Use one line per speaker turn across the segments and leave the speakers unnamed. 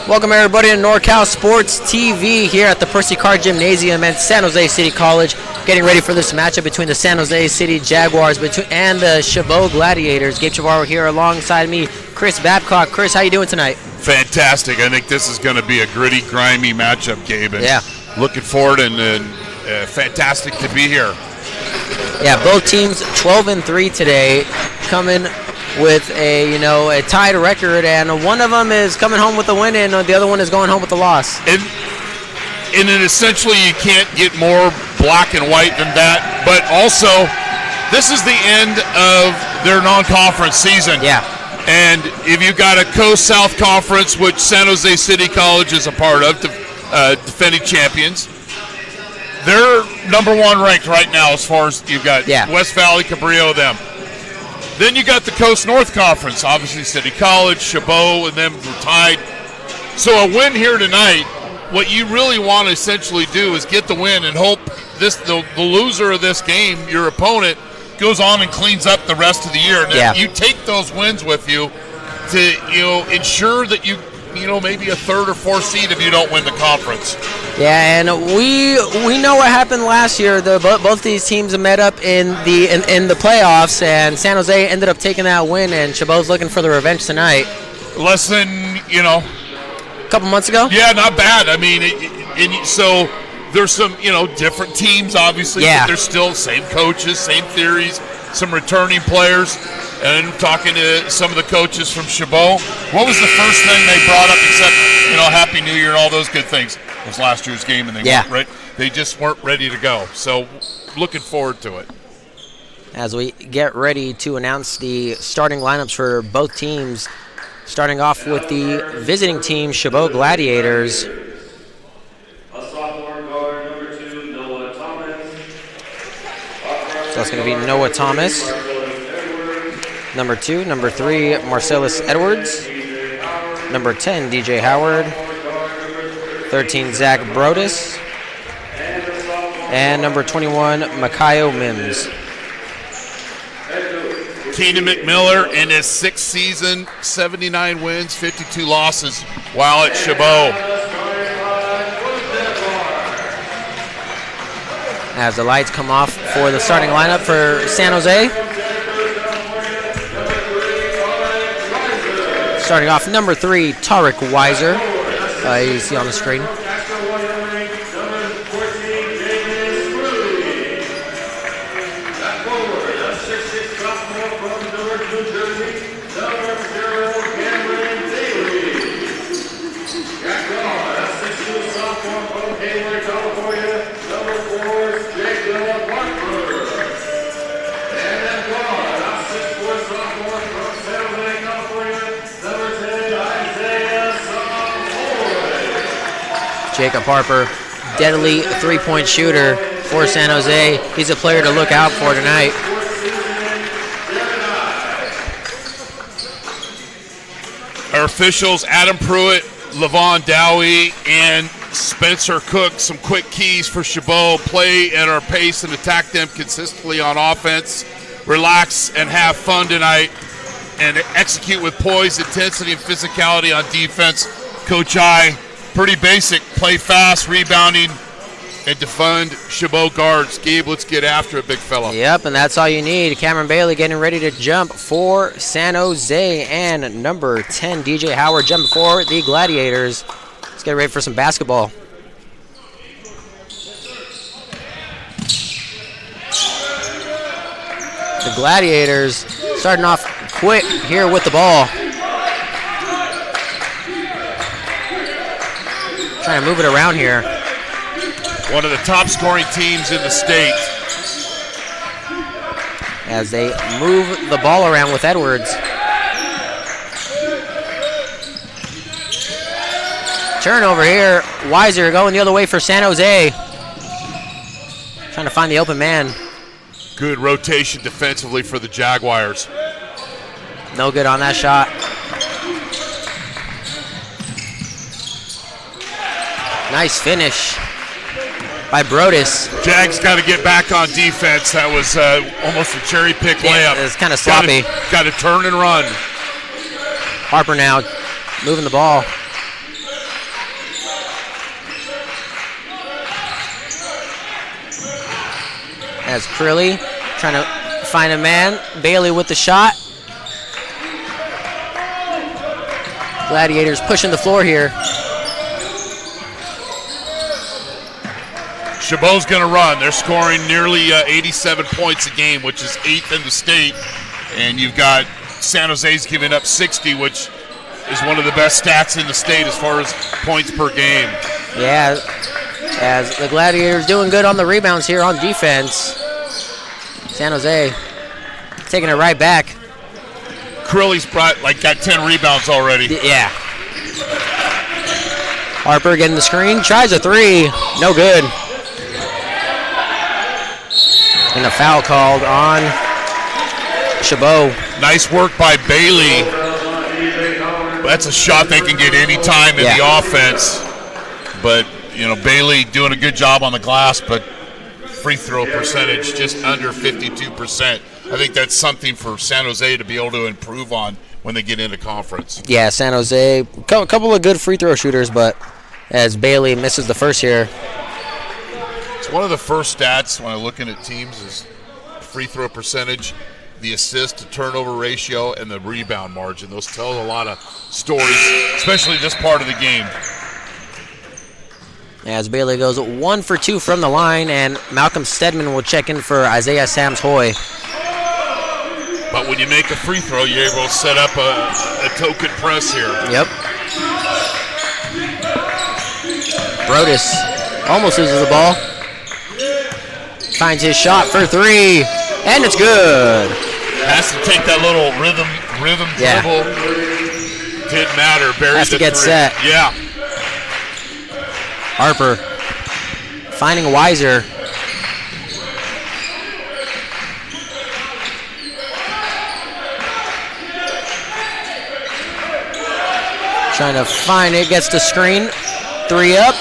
Welcome everybody to NorCal Sports TV here at the Percy Carr Gymnasium at San Jose City College. Getting ready for this matchup between the San Jose City Jaguars and the Chabot Gladiators. Gabe Chabot here alongside me, Chris Babcock. Chris, how you doing tonight?
Fantastic. I think this is going to be a gritty, grimy matchup, Gabe. And
yeah.
Looking forward and fantastic to be here.
Yeah, both teams 12-3 today, coming with a tied record, and one of them is coming home with a win, and the other one is going home with a loss.
And essentially, you can't get more black and white than that. But also, this is the end of their non-conference season.
Yeah.
And if you got a Coast-South Conference, which San Jose City College is a part of, defending champions, they're number one ranked right now as far as you've got West Valley, Cabrillo, them. Then you got the Coast North Conference, obviously City College, Chabot, and them were tied. So a win here tonight, what you really want to essentially do is get the win and hope the loser of this game, your opponent, goes on and cleans up the rest of the year. And you take those wins with you to ensure that you maybe a third or fourth seed if you don't win the conference.
Yeah, and we know what happened last year. Both these teams met up in the playoffs, and San Jose ended up taking that win, and Chabot's looking for the revenge tonight.
Less than,
a couple months ago?
Yeah, not bad. I mean, so there's some, different teams, obviously, but they're still same coaches, same theories, some returning players. And talking to some of the coaches from Chabot, what was the first thing they brought up except, Happy New Year and all those good things? It was last year's game, and they just weren't ready to go. So looking forward to it.
As we get ready to announce the starting lineups for both teams, starting off with the visiting team, Chabot Gladiators.
A sophomore guard, number 2, Noah Thomas.
So that's going to be Noah Thomas. Number 2, number 3, Marcellus Edwards. Number 10, DJ Howard. 13, Zach Brodus. And number 21, Makayo Mims.
Keenan McMiller in his 6th season, 79 wins, 52 losses while at Chabot.
As the lights come off for the starting lineup for San Jose. Starting off, number 3, Tarek Weiser. You see on the screen. Jacob Harper, deadly three-point shooter for San Jose. He's a player to look out for tonight.
Our officials, Adam Pruitt, Levon Dowie, and Spencer Cook, some quick keys for Chabot. Play at our pace and attack them consistently on offense. Relax and have fun tonight. And execute with poise, intensity, and physicality on defense. Coach I, pretty basic. Play fast, rebounding, and defend Chabot guards. Gabe, let's get after it, big fella.
Yep, and that's all you need. Cameron Bailey getting ready to jump for San Jose. And number 10, DJ Howard, jumping for the Gladiators. Let's get ready for some basketball. The Gladiators starting off quick here with the ball. Trying to move it around here.
One of the top scoring teams in the state.
As they move the ball around with Edwards. Turnover here. Weiser going the other way for San Jose. Trying to find the open man.
Good rotation defensively for the Jaguars.
No good on that shot. Nice finish by Brodus.
Jags got to get back on defense. That was almost a cherry pick layup.
It was kind of sloppy.
Got to turn and run.
Harper now moving the ball. As Crilly trying to find a man. Bailey with the shot. Gladiators pushing the floor here.
Chabot's going to run. They're scoring nearly 87 points a game, which is 8th in the state. And you've got San Jose's giving up 60, which is one of the best stats in the state as far as points per game.
Yeah, as the Gladiators doing good on the rebounds here on defense. San Jose taking it right back.
Crilly's got 10 rebounds already.
Yeah. Harper getting the screen, tries a three, no good. And a foul called on Chabot.
Nice work by Bailey. That's a shot they can get any time in the offense. But, Bailey doing a good job on the glass, but free throw percentage just under 52%. I think that's something for San Jose to be able to improve on when they get into conference.
Yeah, San Jose, a couple of good free throw shooters, but as Bailey misses the first here.
It's one of the first stats when I'm looking at teams is free throw percentage, the assist to turnover ratio, and the rebound margin. Those tell a lot of stories, especially this part of the game.
As Bailey goes 1 for 2 from the line, and Malcolm Stedman will check in for Isaiah Sams-Hoy.
But when you make a free throw, you're able to set up a token press here.
Yep. Brodus almost loses the ball. Finds his shot for three, and it's good.
Has to take that little rhythm dribble. Didn't matter. Buries
has to get
three.
set.
Yeah.
Harper finding Weiser. Trying to find it, gets the screen. Three up,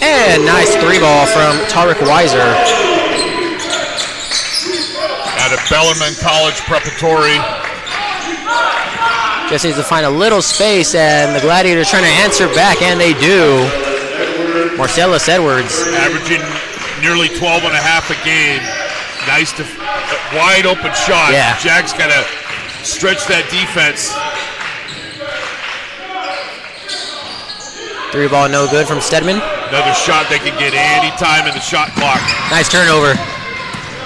and nice three ball from Tariq Weiser.
Out of Bellarmine College Preparatory.
Just needs to find a little space, and the Gladiators trying to answer back, and they do. Marcellus Edwards.
Averaging nearly 12 and a half a game. Nice, wide open shot.
Yeah.
Jack's got to stretch that defense.
Three ball no good from Stedman.
Another shot they can get any time in the shot clock.
Nice turnover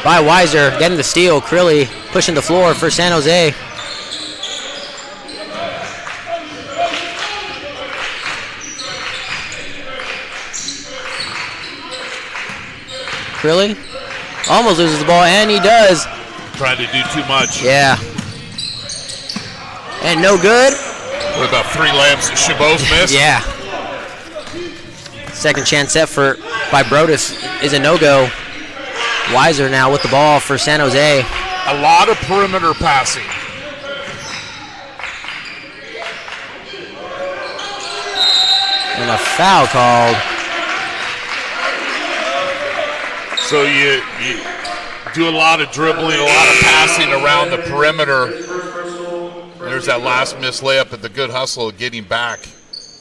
by Weiser. Getting the steal. Crilly pushing the floor for San Jose. Crilly almost loses the ball, and he does.
Trying to do too much.
Yeah. And no good.
What about 3 layups that Chabot's missed?
Yeah. Second chance set by Brodus is a no-go. Weiser now with the ball for San Jose.
A lot of perimeter passing.
And a foul called.
So you do a lot of dribbling, a lot of passing around the perimeter. There's that last missed layup at the good hustle of getting back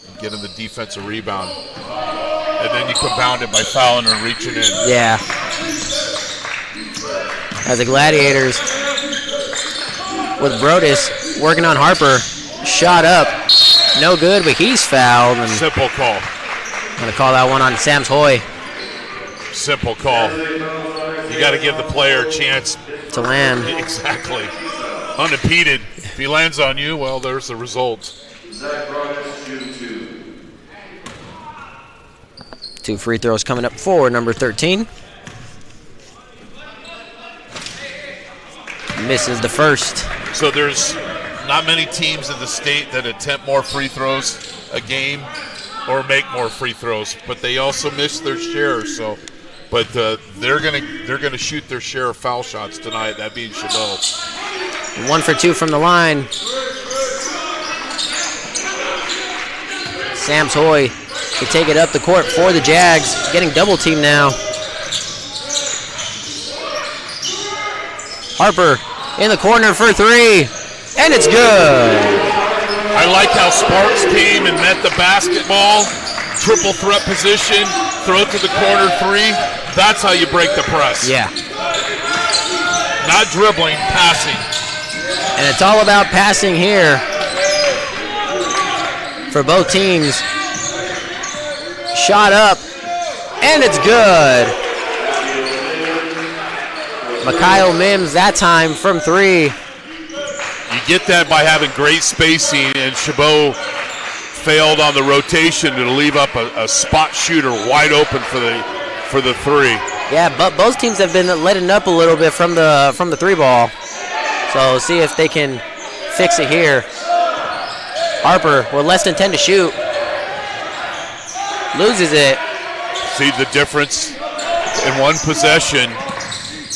and getting the defensive rebound. And then you compound it by fouling and reaching in.
Yeah. As the Gladiators with Brodus working on Harper. Shot up. No good, but he's fouled. And
simple call.
I'm going to call that one on Sams-Hoy.
Simple call. You got to give the player a chance
to land.
Exactly. Unimpeded. If he lands on you, well, there's the result.
2 free throws coming up for number 13. Misses the first.
So there's not many teams in the state that attempt more free throws a game or make more free throws, but they also miss their share. So, but they're gonna shoot their share of foul shots tonight. That being Chabot.
1 for 2 from the line. Sam's Hoy to take it up the court for the Jags. Getting double teamed now. Harper in the corner for 3. And it's good.
I like how Sparks came and met the basketball. Triple threat position. Throw it to the corner 3. That's how you break the press.
Yeah.
Not dribbling, passing.
And it's all about passing here for both teams. Shot up, and it's good. Mikhail Mims that time from 3.
You get that by having great spacing, and Chabot failed on the rotation to leave up a spot shooter wide open for the 3.
Yeah, but both teams have been letting up a little bit from the 3 ball. So see if they can fix it here. Harper with less than 10 to shoot. Loses it.
See the difference in one possession.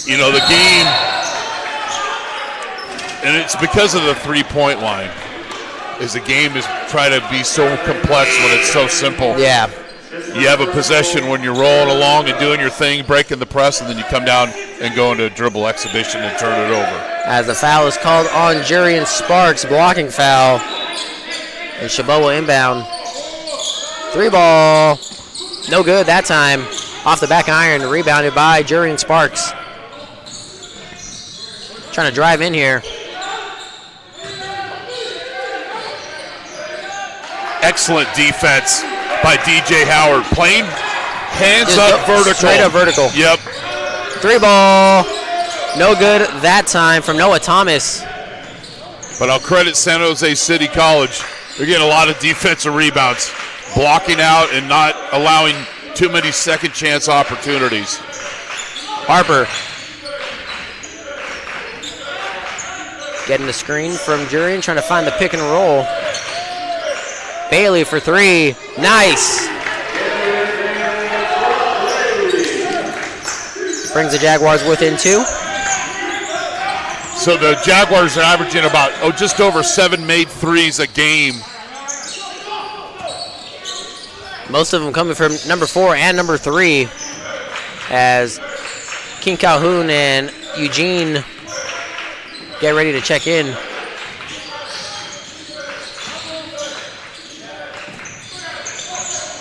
You know, the game, and it's because of the three-point line, is the game is try to be so complex when it's so simple.
Yeah.
You have a possession when you're rolling along and doing your thing, breaking the press, and then you come down and go into a dribble exhibition and turn it over.
As the foul is called on Jurian Sparks, blocking foul. And Chabot will inbound. 3 ball. No good that time. Off the back iron, rebounded by Jurian Sparks. Trying to drive in here.
Excellent defense by DJ Howard. Playing hands
Just
up vertical.
Straight up vertical.
Yep.
3 ball. No good that time from Noah Thomas.
But I'll credit San Jose City College. They're getting a lot of defensive rebounds, blocking out and not allowing too many second chance opportunities.
Harper. Getting the screen from Jurian, trying to find the pick and roll. Bailey for 3. Nice. Brings the Jaguars within 2.
So the Jaguars are averaging about just over 7 made threes a game.
Most of them coming from number 4 and number 3, as King Calhoun and Eugene get ready to check in.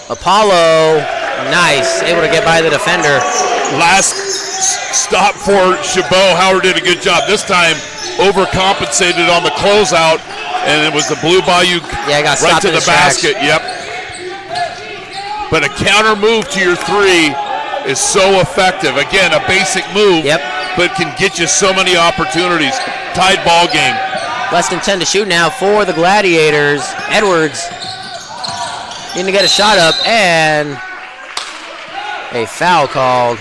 Apollo, nice, able to get by the defender.
Last stop for Chabot. Howard did a good job. This time overcompensated on the closeout, and it was the Blue Bayou
got
right to the basket. Yep. But a counter move to your 3 is so effective. Again, a basic move, but can get you so many opportunities. Tied ball game.
Less than 10 to shoot now for the Gladiators. Edwards need to get a shot up, and a foul called.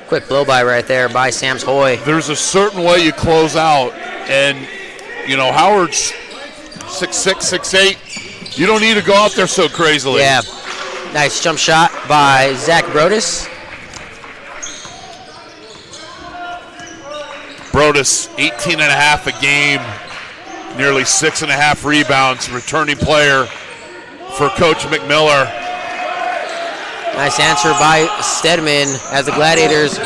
Quick blow by right there by Sam's Hoy.
There's a certain way you close out, and you know Howard's 6'6", 6'8". You don't need to go out there so crazily.
Yeah, nice jump shot by Zach Brodus.
Brodus, 18.5 a game, nearly 6.5 rebounds, returning player for Coach McMiller.
Nice answer by Stedman as the Gladiators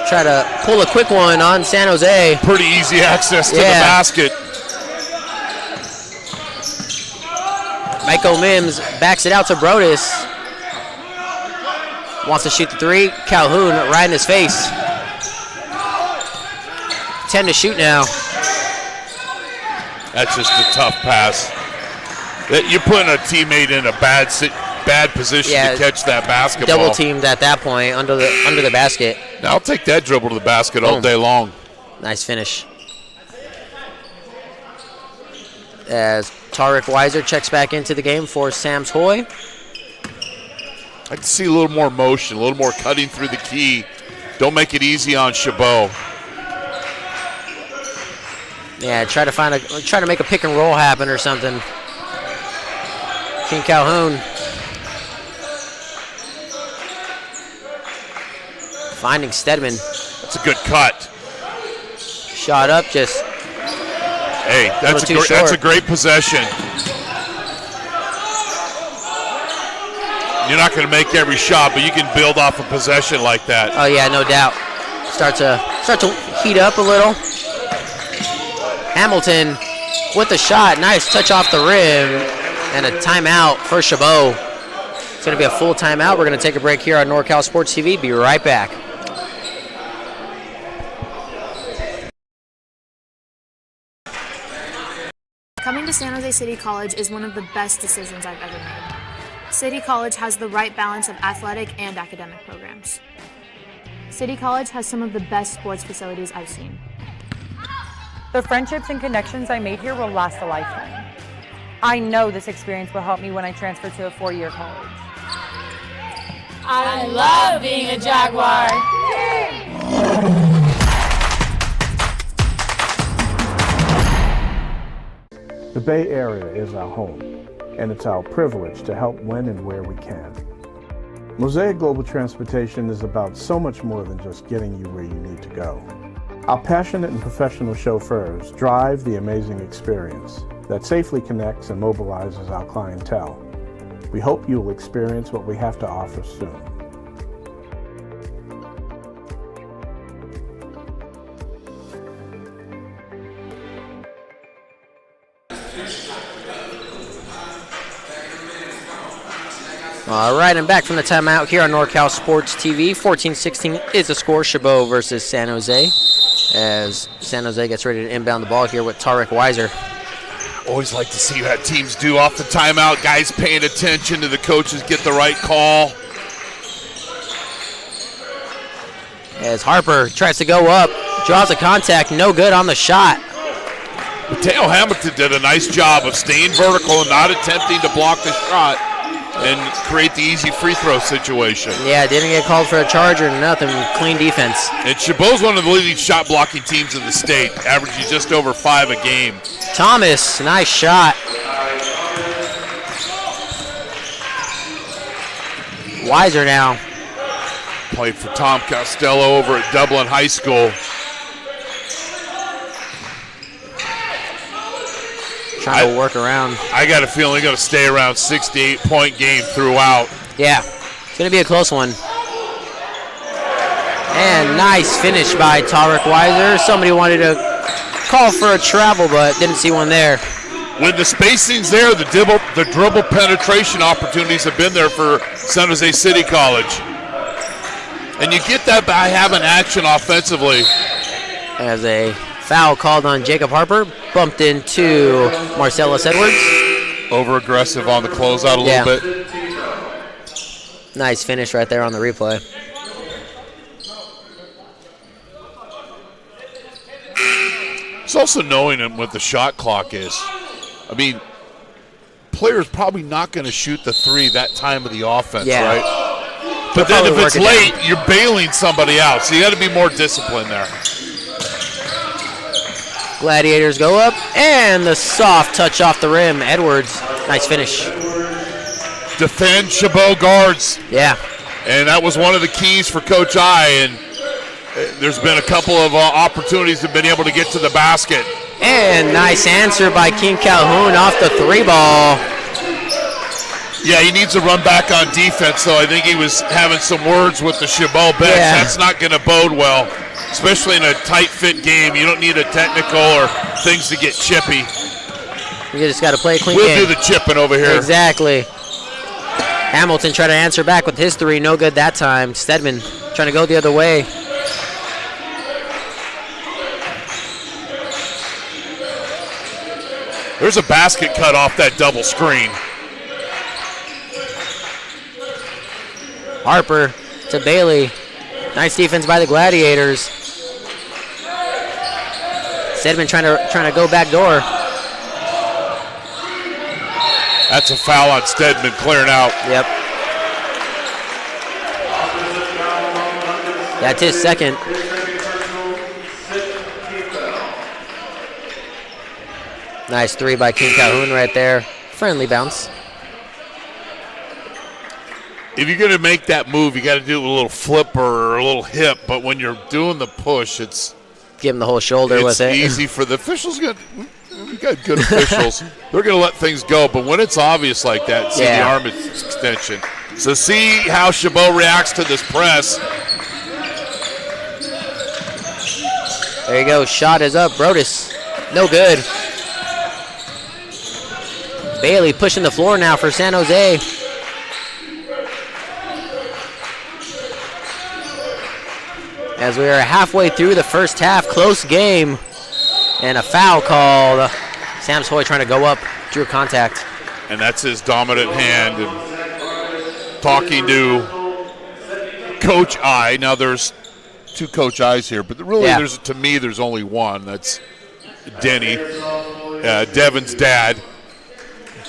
try to pull a quick one on San Jose.
Pretty easy access to the basket.
Michael Mims backs it out to Brodus. Wants to shoot the 3. Calhoun right in his face. 10 to shoot now.
That's just a tough pass. You're putting a teammate in a bad position to catch that basketball.
Double teamed at that point under the basket.
Now I'll take that dribble to the basket all day long.
Nice finish. As Tariq Weiser checks back into the game for Sam's Hoy.
I can see a little more motion, a little more cutting through the key. Don't make it easy on Chabot.
Yeah, try to make a pick and roll happen or something. King Calhoun Finding Stedman.
That's a good cut.
Shot up, just
Hey, that's a great possession. You're not going to make every shot, but you can build off a possession like that.
Oh yeah, no doubt. Start to heat up a little. Hamilton with the shot. Nice touch off the rim. And a timeout for Chabot. It's going to be a full timeout. We're going to take a break here on NorCal Sports TV. Be right back.
Coming to San Jose City College is one of the best decisions I've ever made. City College has the right balance of athletic and academic programs. City College has some of the best sports facilities I've seen.
The friendships and connections I made here will last a lifetime. I know this experience will help me when I transfer to a four-year college.
I love being a Jaguar.
The Bay Area is our home, and it's our privilege to help when and where we can. Mosaic Global Transportation is about so much more than just getting you where you need to go. Our passionate and professional chauffeurs drive the amazing experience that safely connects and mobilizes our clientele. We hope you will experience what we have to offer soon.
All right, I'm back from the timeout here on NorCal Sports TV. 14-16 is the score. Chabot versus San Jose, as San Jose gets ready to inbound the ball here with Tarek Weiser.
Always like to see how teams do off the timeout. Guys paying attention to the coaches, get the right call.
As Harper tries to go up, draws a contact, no good on the shot.
Mateo Hamilton did a nice job of staying vertical and not attempting to block the shot and create the easy free throw situation.
Yeah, didn't get called for a charge or nothing. Clean defense.
And Chabot's one of the leading shot blocking teams in the state, averaging just over 5 a game.
Thomas, nice shot. Weiser now.
Played for Tom Costello over at Dublin High School.
Trying to work around.
I got a feeling they're going to stay around 6 to 8 point game throughout.
Yeah, it's going to be a close one. And nice finish by Tarek Weiser. Somebody wanted to call for a travel, but didn't see one there.
When the spacing's there, the dribble penetration opportunities have been there for San Jose City College. And you get that by having action offensively.
As a foul called on Jacob Harper, bumped into Marcellus Edwards.
Over-aggressive on the closeout a little bit.
Nice finish right there on the replay.
It's also knowing what the shot clock is. I mean, players probably not going to shoot the three that time of the offense, right? But then if it's late, you're bailing somebody out, so you got to be more disciplined there.
Gladiators go up, and the soft touch off the rim. Edwards, nice finish.
Defend Chabot guards.
Yeah.
And that was one of the keys for Coach I, and there's been a couple of opportunities to have been able to get to the basket.
And nice answer by King Calhoun off the three ball.
Yeah, he needs to run back on defense, so I think he was having some words with the Chabot bench. Yeah. That's not going to bode well, especially in a tight-fit game. You don't need a technical or things to get chippy.
You just got to play a clean game.
We'll do the chipping over here.
Exactly. Hamilton tried to answer back with his three. No good that time. Stedman trying to go the other way.
There's a basket cut off that double screen.
Harper to Bailey. Nice defense by the Gladiators. Stedman trying to go back door.
That's a foul on Stedman, clearing out.
Yep. That's his second. Nice three by King Calhoun right there. Friendly bounce.
if you're going to make that move, you got to do it with a little flipper or a little hip. But when you're doing the push, it's
Give him the whole shoulder with it.
It's easy for the officials. We got good officials. They're going to let things go. But when it's obvious like that, see the arm extension. So see how Chabot reacts to this press.
There you go. Shot is up. Brodus. No good. Bailey pushing the floor now for San Jose. As we are halfway through the first half, close game. And a foul called. Sam Hoy trying to go up, drew contact.
And that's his dominant hand. And talking to Coach I. Now there's two Coach I's here, but really to me there's only one. That's Denny, Devin's dad.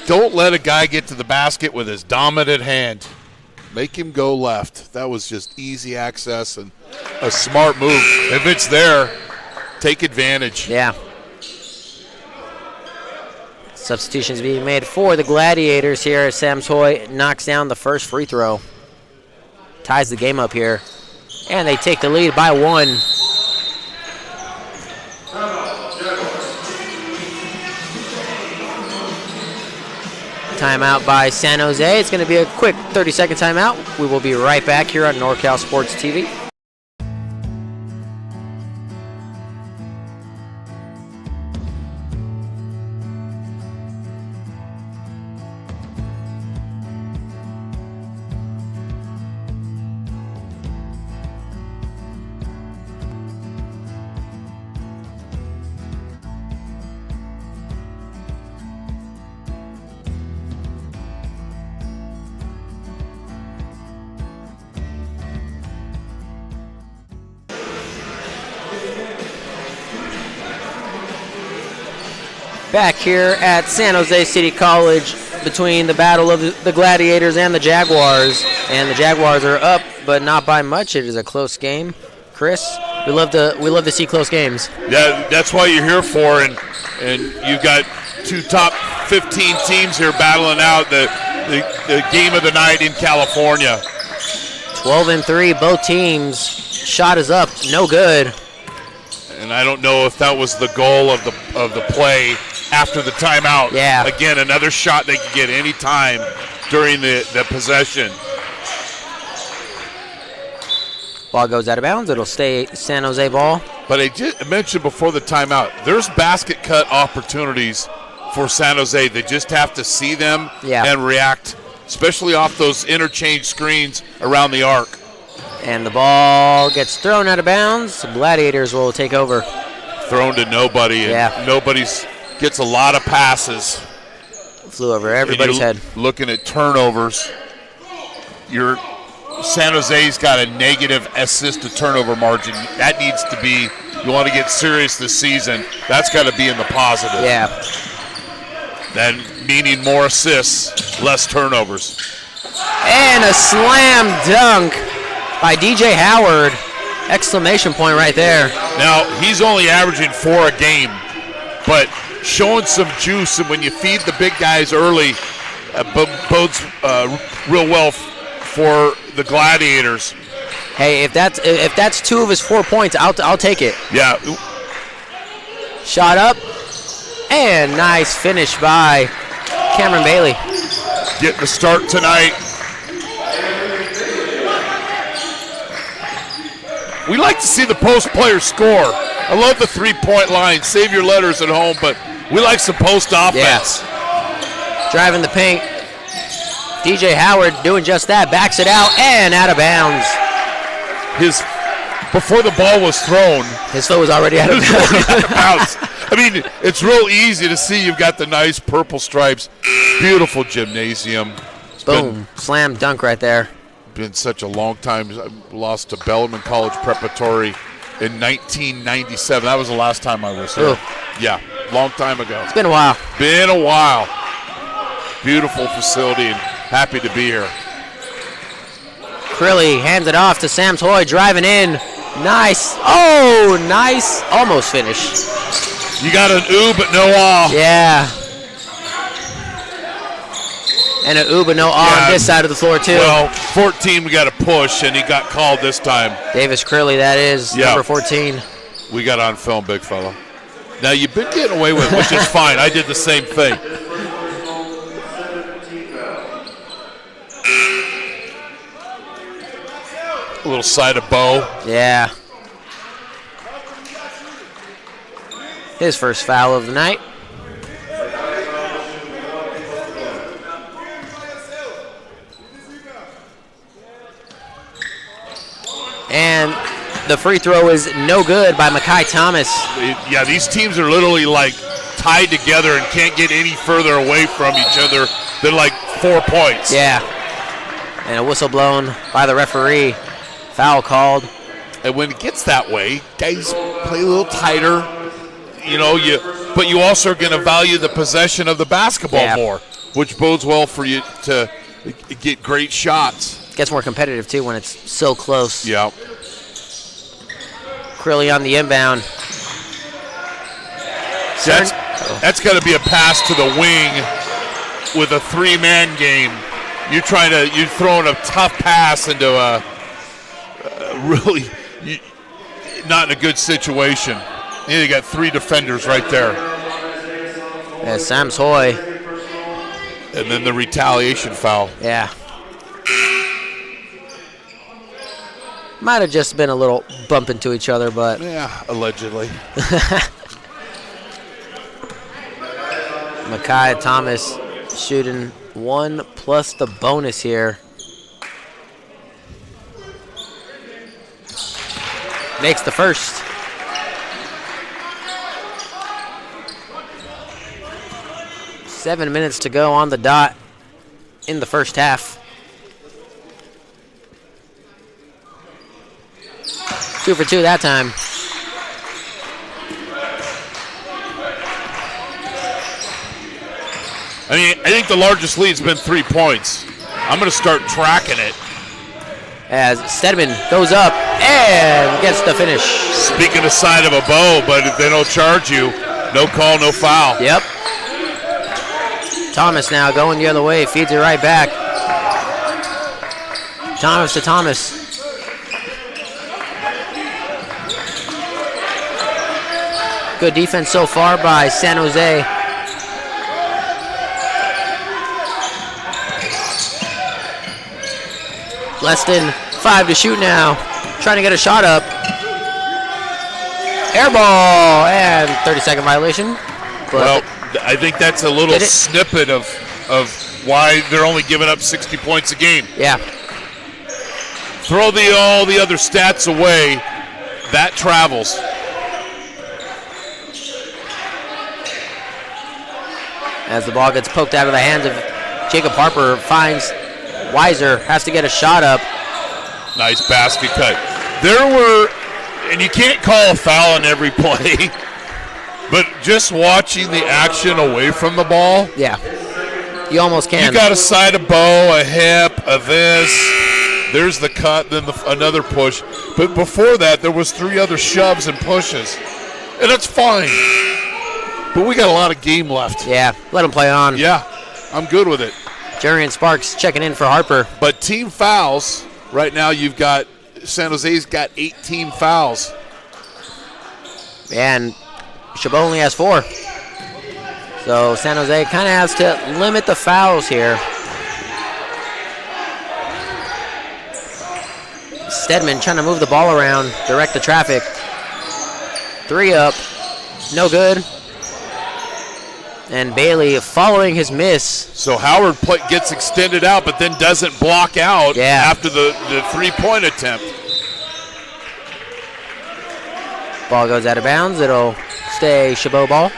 Don't let a guy get to the basket with his dominant hand. Make him go left. That was just easy access and a smart move. If it's there, take advantage.
Yeah. Substitutions being made for the Gladiators here as Sam Hoy knocks down the first free throw. Ties the game up here. And they take the lead by 1. Timeout by San Jose. It's going to be a quick 30-second timeout. We will be right back here on NorCal Sports TV. Back here at San Jose City College between the battle of the Gladiators and the Jaguars. And the Jaguars are up, but not by much. It is a close game. Chris, we love to see close games.
Yeah, that's what you're here for. And you've got two top 15 teams here battling out the game of the night in California.
12-3, both teams. Shot is up, no good.
And I don't know if that was the goal of the play after the timeout.
Yeah.
Again, another shot they could get any time during the possession.
Ball goes out of bounds. It'll stay San Jose ball.
But I just mentioned before the timeout, there's basket cut opportunities for San Jose. They just have to see them and react, especially off those interchange screens around the arc.
And the ball gets thrown out of bounds. The Gladiators will take over.
Thrown to nobody. And nobody's gets a lot of passes.
Flew over everybody's head.
Looking at turnovers, your San Jose's got a negative assist to turnover margin. That needs to be, you want to get serious this season, that's got to be in the positive.
Yeah.
Then meaning more assists, less turnovers.
And a slam dunk by DJ Howard. Exclamation point right there.
Now, he's only averaging 4 a game, but showing some juice, and when you feed the big guys early, bodes real well for the Gladiators.
Hey, if that's 2 of his 4 points, I'll take it.
Yeah.
Shot up, and nice finish by Cameron Bailey.
Getting the start tonight. We like to see the post players score. I love the 3-point line. Save your letters at home, but we like some post offense.
Yeah. Driving the paint. DJ Howard doing just that. Backs it out and out of bounds.
Before the ball was thrown,
his foot was already out of bounds.
I mean, it's real easy to see. You've got the nice purple stripes. Beautiful gymnasium.
Boom. Slam dunk right there.
Been such a long time. I lost to Bellarmine College Preparatory in 1997. That was the last time I was here.
Ooh.
Yeah, long time ago.
It's been a while.
Been a while. Beautiful facility and happy to be here.
Crilly hands it off to Sam Toy, driving in. Nice. Oh, nice. Almost finished.
You got an ooh, but no ah.
Yeah. And an Ubano on this side of the floor, too.
Well, 14, we got a push, and he got called this time.
Davis Crilly, that is, number 14.
We got on film, big fella. Now, you've been getting away with it, which is fine. I did the same thing. A little side of Bo.
Yeah. His first foul of the night. And the free throw is no good by Makai Thomas.
Yeah, these teams are literally like tied together and can't get any further away from each other than like 4 points.
Yeah. And a whistle blown by the referee. Foul called.
And when it gets that way, guys play a little tighter. You know, but you also are going to value the possession of the basketball more, which bodes well for you to get great shots.
Gets more competitive, too, when it's so close.
Yeah.
Crilly on the inbound.
That's got to be a pass to the wing with a three-man game. You're throwing a tough pass into a really not in a good situation. You got three defenders right there.
Yeah, Sams Hoy.
And then the retaliation foul.
Yeah. Might have just been a little bump into each other, but.
Yeah, allegedly.
Makai Thomas shooting 1 plus the bonus here. Makes the first. Seven minutes to go on the dot in the first half. 2 for 2 that time.
I mean, I think the largest lead's been 3 points. I'm going to start tracking it.
As Stedman goes up and gets the finish.
Speaking of side of a bow, but if they don't charge you, no call, no foul.
Yep. Thomas now going the other way, feeds it right back. Thomas to Thomas. Good defense so far by San Jose. Less than 5 to shoot now. Trying to get a shot up. Air ball and 30-second violation.
Well, I think that's a little snippet of why they're only giving up 60 points a game.
Yeah.
Throw all the other stats away. That travels.
As the ball gets poked out of the hands of Jacob Harper, finds Weiser, has to get a shot up.
Nice basket cut. There were, and you can't call a foul on every play, but just watching the action away from the ball.
Yeah, you almost can.
You got a side of bow, a hip, a this. There's the cut, then another push. But before that, there was 3 other shoves and pushes. And that's fine. But we got a lot of game left.
Yeah, let him play on.
Yeah, I'm good with it.
Jerian Sparks checking in for Harper.
But team fouls, right now you've got, San Jose's got 18 fouls.
And Chabot only has 4. So San Jose kind of has to limit the fouls here. Stedman trying to move the ball around, direct the traffic. 3 up, no good. And Bailey following his miss.
So Howard gets extended out, but then doesn't block out after the 3-point attempt.
Ball goes out of bounds. It'll stay Chabot ball.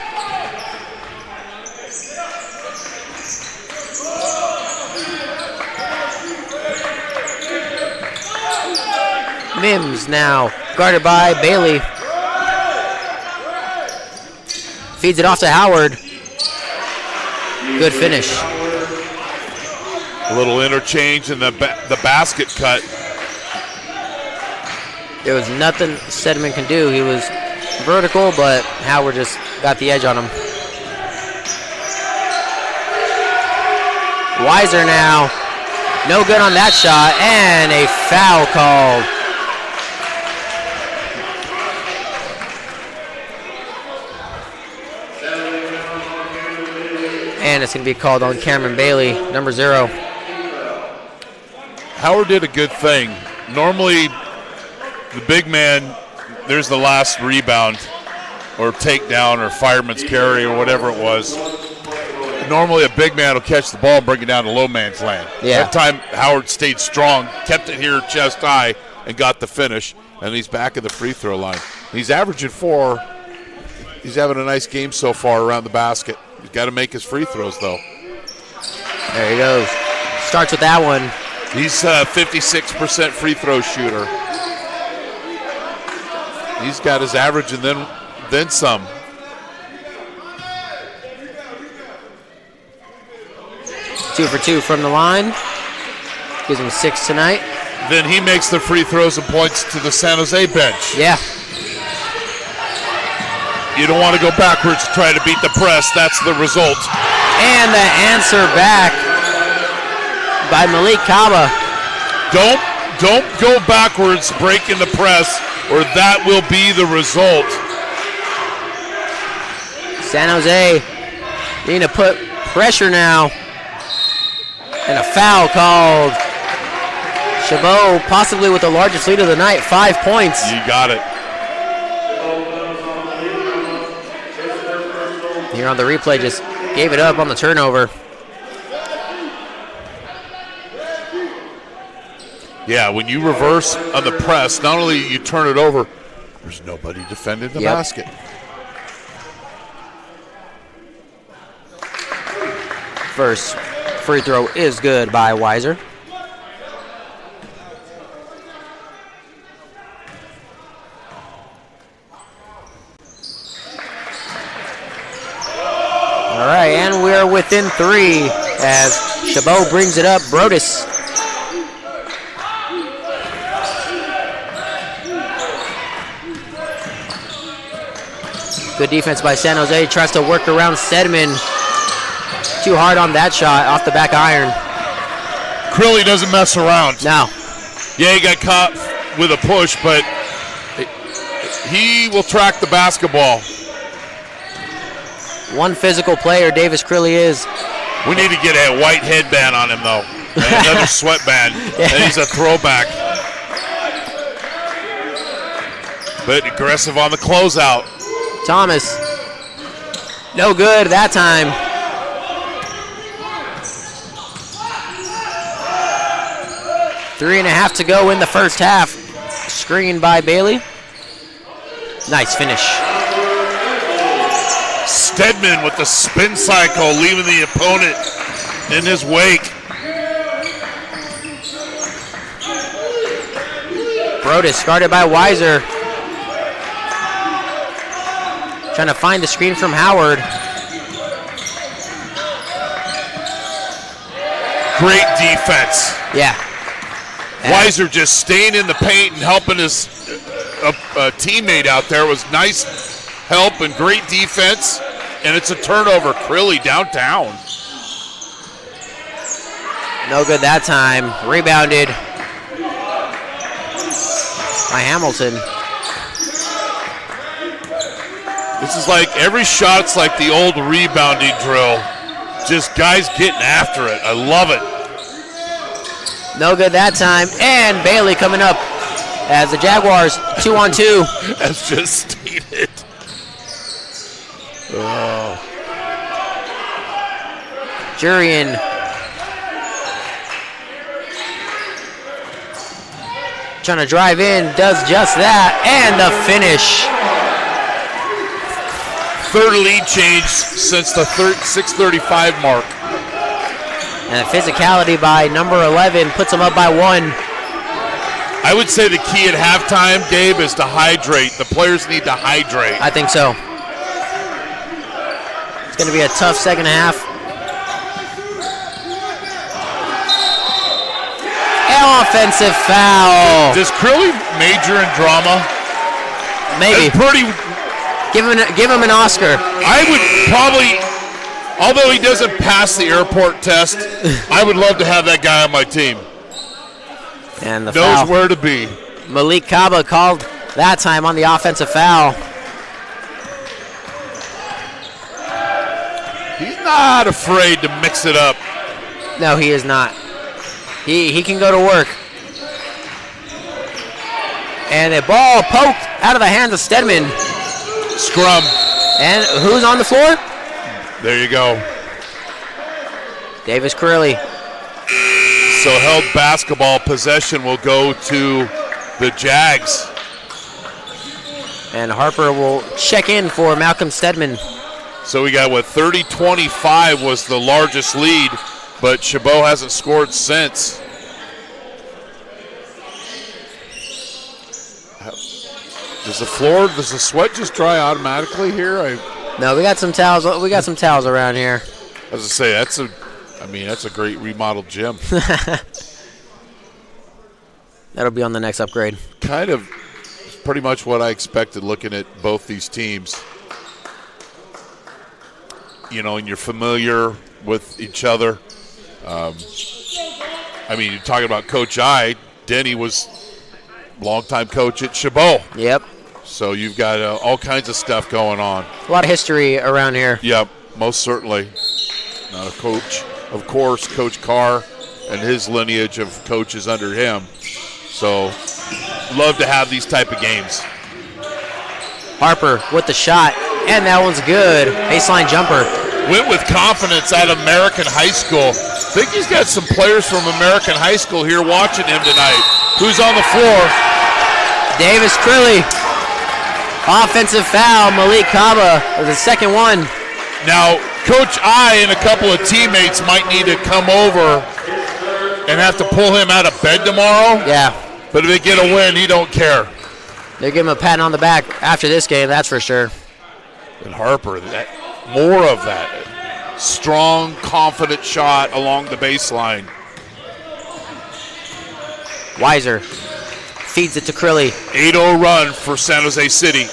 Mims now guarded by Bailey. Feeds it off to Howard. Good finish.
A little interchange and the basket cut.
There was nothing Stedman can do. He was vertical, but Howard just got the edge on him. Weiser now. No good on that shot, and a foul called. And it's going to be called on Cameron Bailey, number 0.
Howard did a good thing. Normally, the big man, there's the last rebound or takedown or fireman's carry or whatever it was. Normally, a big man will catch the ball and bring it down to low man's land.
Yeah.
That time, Howard stayed strong, kept it here chest high, and got the finish. And he's back at the free throw line. He's averaging 4. He's having a nice game so far around the basket. He's got to make his free throws, though.
There he goes. Starts with that one.
He's a 56% free throw shooter. He's got his average and then some.
Two for 2 from the line. Gives him 6 tonight.
Then he makes the free throws and points to the San Jose bench.
Yeah.
You don't want to go backwards to try to beat the press. That's the result.
And the answer back by Malik Kaba.
Don't go backwards breaking the press, or that will be the result.
San Jose need to put pressure now. And a foul called. Chabot possibly with the largest lead of the night, 5 points.
You got it.
Here on the replay, just gave it up on the turnover.
Yeah, when you reverse on the press, not only you turn it over, there's nobody defending the basket.
First free throw is good by Weiser. All right, and we're within 3 as Chabot brings it up. Brodus. Good defense by San Jose. Tries to work around Sedman. Too hard on that shot off the back iron.
Crilly doesn't mess around.
No.
Yeah, he got caught with a push, but he will track the basketball.
One physical player, Davis Crilly is.
We need to get a white headband on him, though. And another sweatband. And he's a throwback. But aggressive on the closeout.
Thomas. No good that time. Three and a half to go in the first half. Screen by Bailey. Nice finish.
Stedman with the spin cycle, leaving the opponent in his wake.
Brodus guarded by Weiser. Trying to find the screen from Howard.
Great defense.
Yeah.
Weiser just staying in the paint and helping his teammate out there. Was nice help and great defense. And it's a turnover. Crilly downtown.
No good that time. Rebounded by Hamilton.
This is like every shot's like the old rebounding drill. Just guys getting after it. I love it.
No good that time. And Bailey coming up as the Jaguars 2-on-2.
As just stated. Oh.
Jurian. Trying to drive in, does just that, and the finish.
Third lead change since the 6:35 mark.
And the physicality by number 11 puts them up by 1.
I would say the key at halftime, Gabe, is to hydrate. The players need to hydrate.
I think so. It's going to be a tough second half. An offensive foul.
Does Crilly major in drama?
Maybe.
That's pretty.
Give him an Oscar.
I would probably Although he doesn't pass the airport test, I would love to have that guy on my team.
And the
Knows
foul.
where to be.
Malik Kaba called that time on the offensive foul.
He's not afraid to mix it up.
No, he is not. He can go to work. And a ball poked out of the hands of Stedman.
Scrum.
And who's on the floor?
There you go.
Davis Curley.
So held basketball possession will go to the Jags.
And Harper will check in for Malcolm Stedman.
So we got 30-25 was the largest lead, but Chabot hasn't scored since. Does the sweat just dry automatically here?
No, we got some towels. We got some towels around here.
I was to say that's a great remodeled gym.
That'll be on the next upgrade.
Kind of pretty much what I expected looking at both these teams. You know, and you're familiar with each other. You're talking about Coach I. Denny was longtime coach at Chabot.
Yep.
So you've got all kinds of stuff going on.
A lot of history around here.
Yep, most certainly. Not a coach. Of course, Coach Carr and his lineage of coaches under him. So love to have these type of games.
Harper with the shot, and that one's good. Baseline jumper.
Went with confidence out of American High School. Think he's got some players from American High School here watching him tonight. Who's on the floor?
Davis Curley. Offensive foul, Malik Kaba, the second one.
Now, Coach I and a couple of teammates might need to come over and have to pull him out of bed tomorrow.
Yeah.
But if they get a win, he don't care.
They're giving him a pat on the back after this game, that's for sure.
And Harper, more of that. Strong, confident shot along the baseline.
Weiser feeds it to Curley.
8-0 run for San Jose City.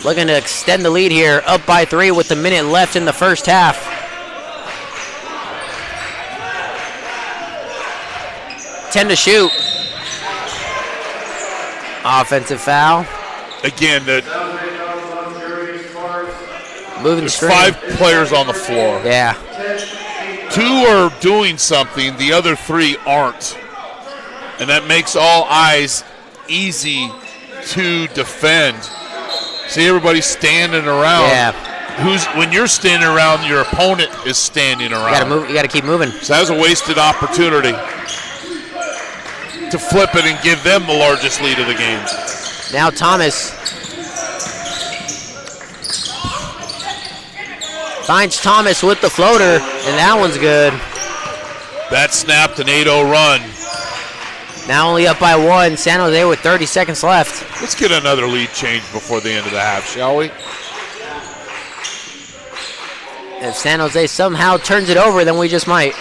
Looking to extend the lead here, up by 3 with a minute left in the first half. Ten to shoot. Offensive foul.
Again,
Moving
there's
string.
5 players on the floor.
Yeah.
2 are doing something, the other 3 aren't. And that makes all eyes easy to defend. See everybody standing around.
Yeah.
When you're standing around, your opponent is standing around.
You gotta keep moving.
So that was a wasted opportunity to flip it and give them the largest lead of the game.
Now Thomas finds Thomas with the floater, and that one's good.
That snapped an 8-0 run.
Now only up by 1. San Jose with 30 seconds left.
Let's get another lead change before the end of the half, shall we?
If San Jose somehow turns it over, then we just might.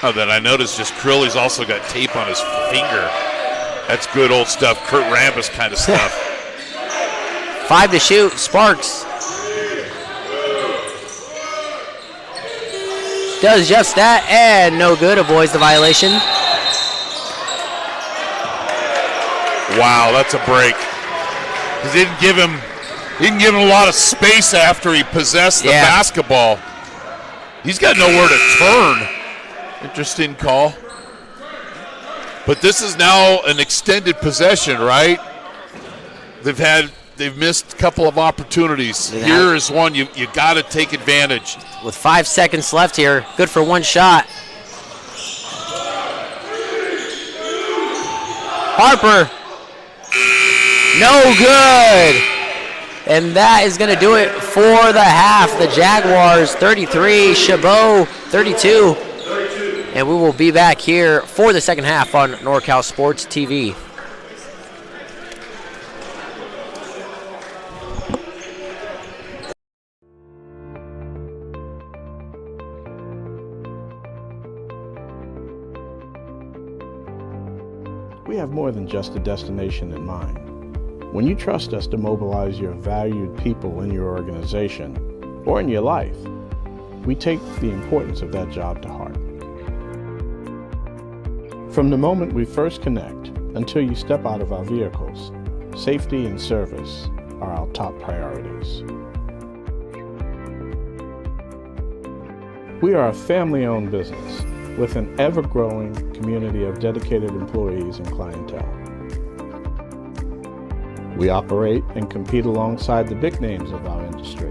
Oh, then I noticed just Curley's also got tape on his finger. That's good old stuff, Kurt Rambis kind of stuff.
5 to shoot, Sparks does just that, and no good, avoids the violation.
Wow, that's a break. Because he didn't give him a lot of space after he possessed the basketball. He's got nowhere to turn. Interesting call. But this is now an extended possession, right? They've missed a couple of opportunities. Here is one you got to take advantage.
With 5 seconds left here, good for 1 shot. Harper, no good. And that is going to do it for the half. The Jaguars 33, Chabot 32. And we will be back here for the second half on NorCal Sports TV.
We have more than just a destination in mind. When you trust us to mobilize your valued people in your organization or in your life, we take the importance of that job to heart. From the moment we first connect until you step out of our vehicles, safety and service are our top priorities. We are a family-owned business with an ever-growing community of dedicated employees and clientele. We operate and compete alongside the big names of our industry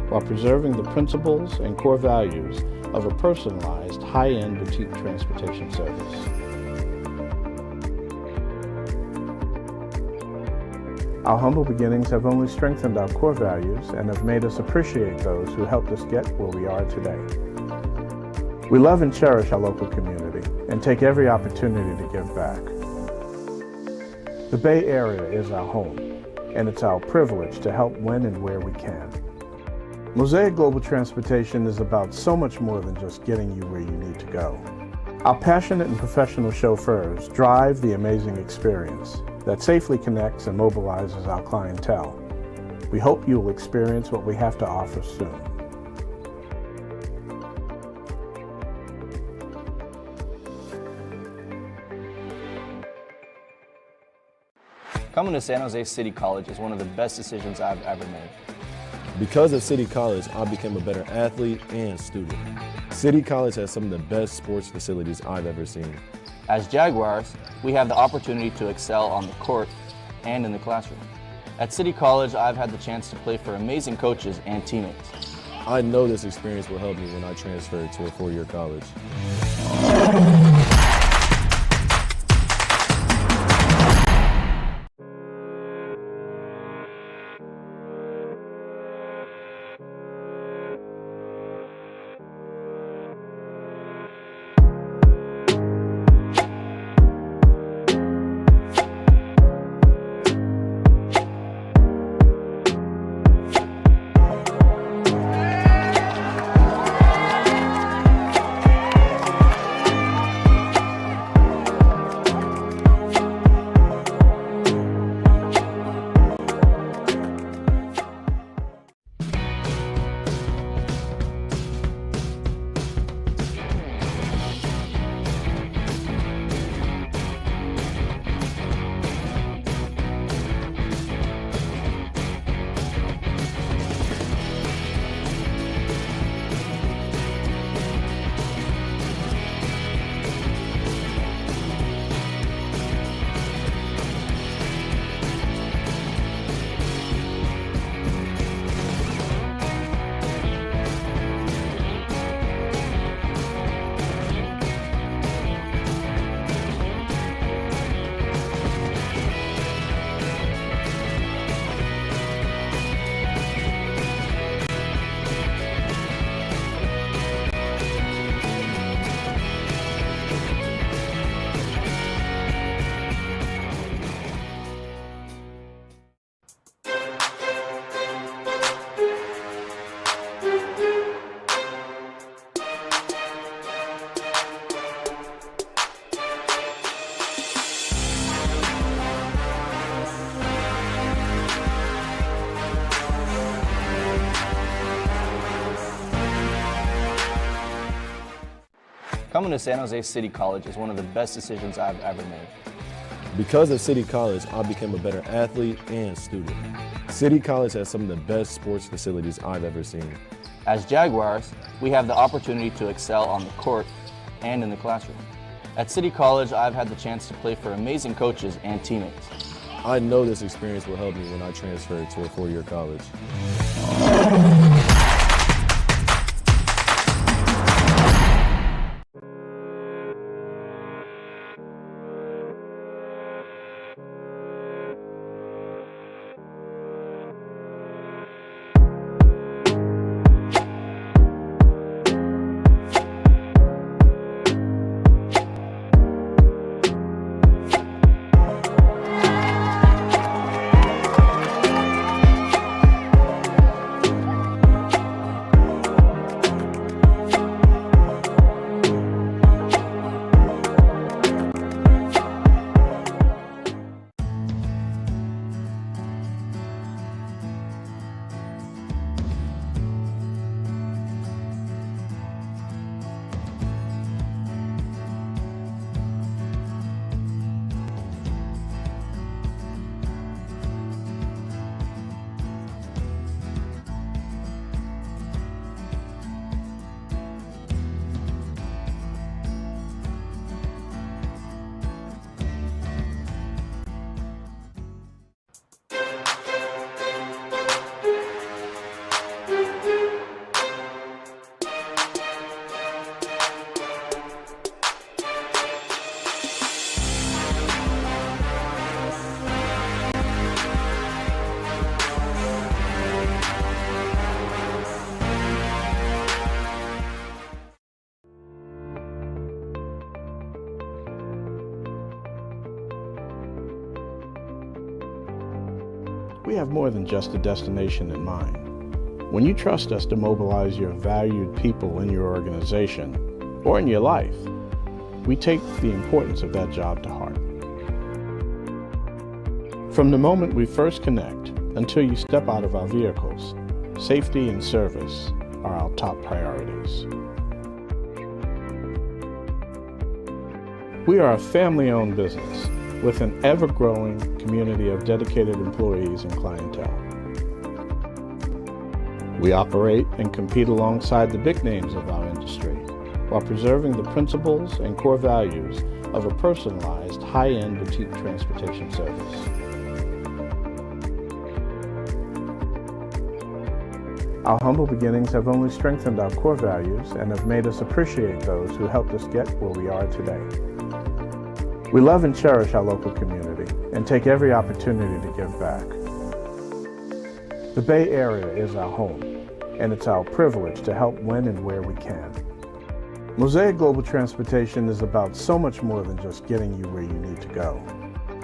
while preserving the principles and core values of a personalized, high-end boutique transportation service. Our humble beginnings have only strengthened our core values and have made us appreciate those who helped us get where we are today. We love and cherish our local community and take every opportunity to give back. The Bay Area is our home, and it's our privilege to help when and where we can. Mosaic Global Transportation is about so much more than just getting you where you need to go. Our passionate and professional chauffeurs drive the amazing experience that safely connects and mobilizes our clientele. We hope you will experience what we have to offer soon.
Coming to San Jose City College is one of the best decisions I've ever made.
Because of City College, I became a better athlete and student. City College has some of the best sports facilities I've ever seen.
As Jaguars, we have the opportunity to excel on the court and in the classroom. At City College, I've had the chance to play for amazing coaches and teammates.
I know this experience will help me when I transfer to a four-year college.
Coming to San Jose City College is one of the best decisions I've ever made.
Because of City College, I became a better athlete and student. City College has some of the best sports facilities I've ever seen.
As Jaguars, we have the opportunity to excel on the court and in the classroom. At City College, I've had the chance to play for amazing coaches and teammates.
I know this experience will help me when I transfer to a four-year college.
we have more than just a destination in mind. When you trust us to mobilize your valued people in your organization or in your life, we take the importance of that job to heart. From the moment we first connect until you step out of our vehicles, safety and service are our top priorities. We are a family-owned business with an ever-growing community of dedicated employees and clientele. We operate and compete alongside the big names of our industry while preserving the principles and core values of a personalized, high-end boutique transportation service. Our humble beginnings have only strengthened our core values and have made us appreciate those who helped us get where we are today. We love and cherish our local community and take every opportunity to give back. The Bay Area is our home, and it's our privilege to help when and where we can. Mosaic Global Transportation is about so much more than just getting you where you need to go.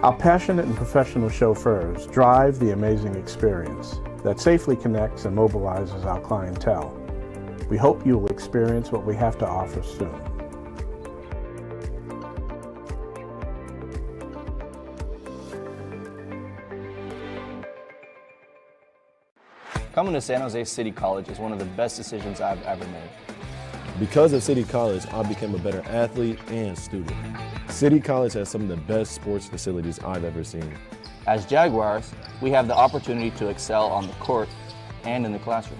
Our passionate and professional chauffeurs drive the amazing experience that safely connects and mobilizes our clientele. We hope you will experience what we have to offer soon.
Coming to San Jose City College is one of the best decisions I've ever made.
Because of City College, I became a better athlete and student. City College has some of the best sports facilities I've ever seen.
As Jaguars, we have the opportunity to excel on the court and in the classroom.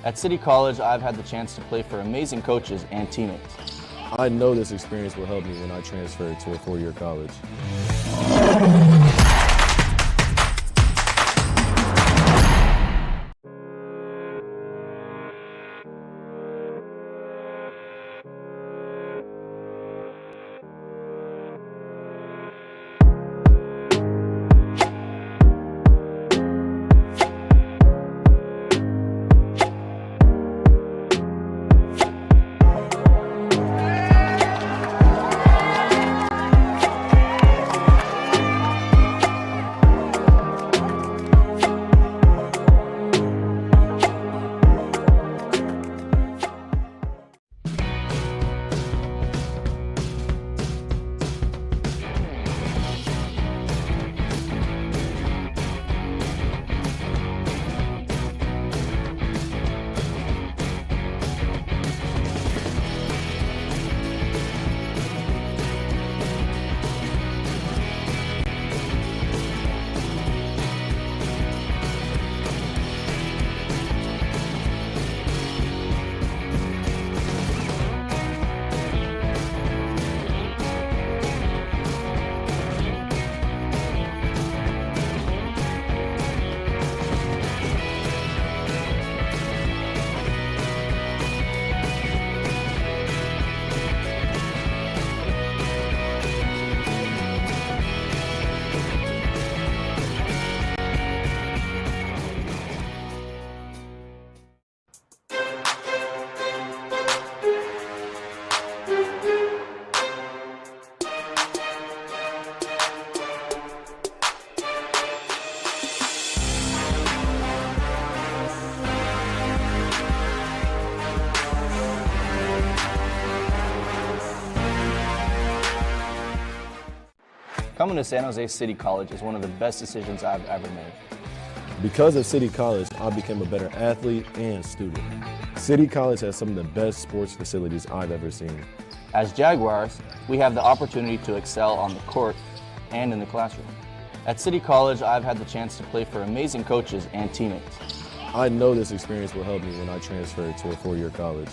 At City College, I've had the chance to play for amazing coaches and teammates.
I know this experience will help me when I transfer to a four-year college.
Coming to San Jose City College is one of the best decisions I've ever made.
Because of City College, I became a better athlete and student. City College has some of the best sports facilities I've ever seen.
As Jaguars, we have the opportunity to excel on the court and in the classroom. At City College, I've had the chance to play for amazing coaches and teammates.
I know this experience will help me when I transfer to a four-year college.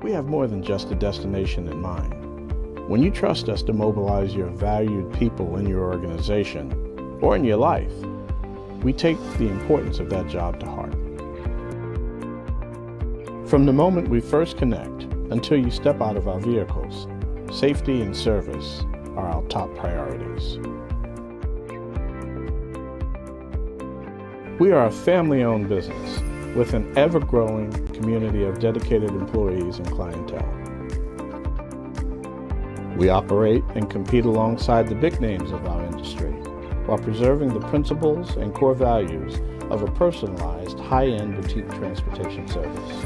We have more than just a destination in mind. When you trust us to mobilize your valued people in your organization or in your life, we take the importance of that job to heart. From the moment we first connect until you step out of our vehicles, safety and service are our top priorities. We are a family-owned business with an ever-growing community of dedicated employees and clientele. We operate and compete alongside the big names of our industry while preserving the principles and core values of a personalized, high-end boutique transportation service.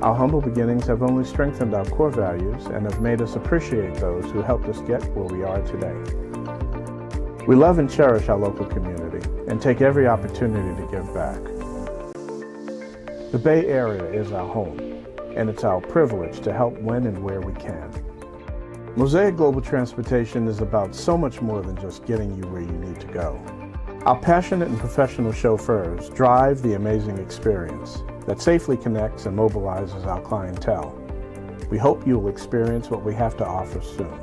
Our humble beginnings have only strengthened our core values and have made us appreciate those who helped us get where we are today. We love and cherish our local community and take every opportunity to give back. The Bay Area is our home, and it's our privilege to help when and where we can. Mosaic Global Transportation is about so much more than just getting you where you need to go. Our passionate and professional chauffeurs drive the amazing experience that safely connects and mobilizes our clientele. We hope you will experience what we have to offer soon.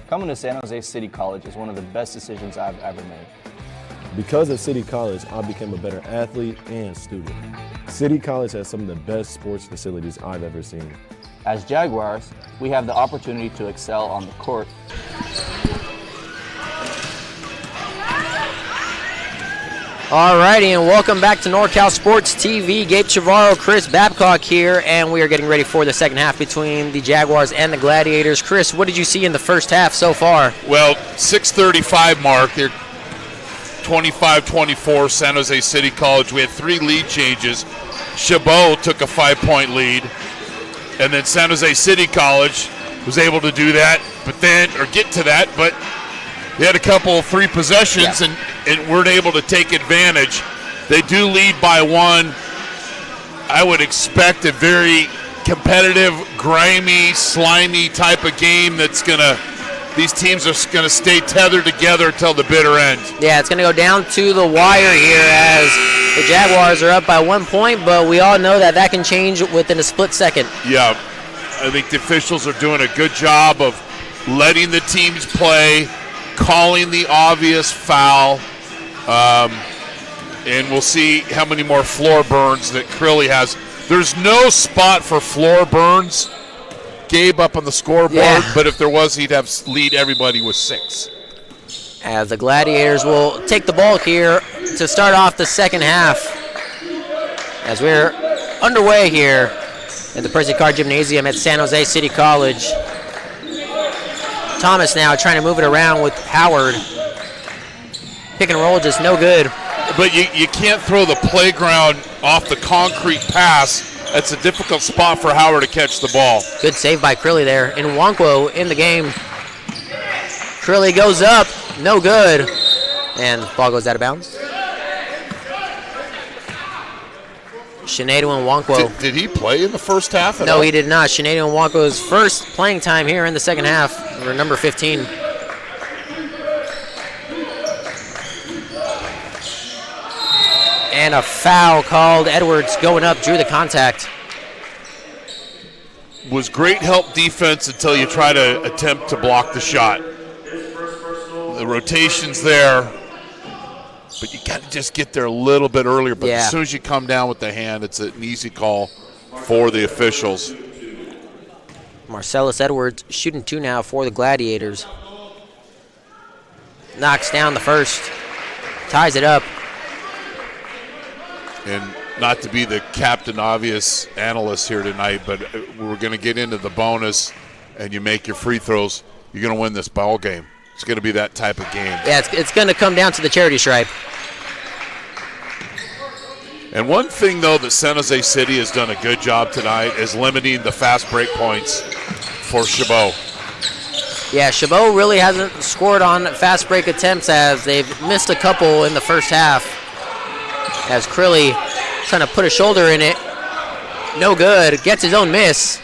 Coming to San Jose City College is one of the best decisions I've ever made.
Because of City College, I became a better athlete and student. City College has some of the best sports facilities I've ever seen.
As Jaguars, we have the opportunity to excel on the court.
Alrighty, and welcome back to NorCal Sports TV. Gabe Chavarro, Chris Babcock here, and we are getting ready for the second half between the Jaguars and the Gladiators. Chris, what did you see in the first half so far?
Well, 6:35 mark. They're 25-24, San Jose City College. We had 3 lead changes. Chabot took a 5-point lead, and then San Jose City College was able to do that, but they had a couple of 3 possessions and weren't able to take advantage. They do lead by 1. I would expect a very competitive, grimy, slimy type of game these teams are going to stay tethered together until the bitter end.
Yeah, it's going to go down to the wire here as the Jaguars are up by 1 point, but we all know that can change within a split second.
Yeah, I think the officials are doing a good job of letting the teams play, calling the obvious foul, and we'll see how many more floor burns that Crilly has. There's no spot for floor burns, Gabe, up on the scoreboard, but if there was, he'd have lead everybody with 6.
As the Gladiators will take the ball here to start off the second half. As we're underway here at the Percy Card Gymnasium at San Jose City College. Thomas now trying to move it around with Howard. Pick and roll just no good.
But you can't throw the playground off the concrete pass. That's a difficult spot for Howard to catch the ball.
Good save by Crilly there. And Nwankwo in the game. Crilly goes up, no good. And ball goes out of bounds. Sinead Nwankwo.
Did he play in the first half?
No, he did not. Sinead Nwankwo's first playing time here in the second half for number 15. And a foul called. Edwards going up, drew the contact.
Was great help defense until you try to attempt to block the shot. The rotation's there, but you got to just get there a little bit earlier. But as soon as you come down with the hand, it's an easy call for the officials.
Marcellus Edwards shooting 2 now for the Gladiators. Knocks down the first, ties it up.
And not to be the captain obvious analyst here tonight, but we're going to get into the bonus, and you make your free throws, you're going to win this ball game. It's going to be that type of game.
Yeah, it's going to come down to the charity stripe.
And one thing, though, that San Jose City has done a good job tonight is limiting the fast break points for Chabot.
Yeah, Chabot really hasn't scored on fast break attempts as they've missed a couple in the first half. As Crilly trying to put a shoulder in it. No good. Gets his own miss.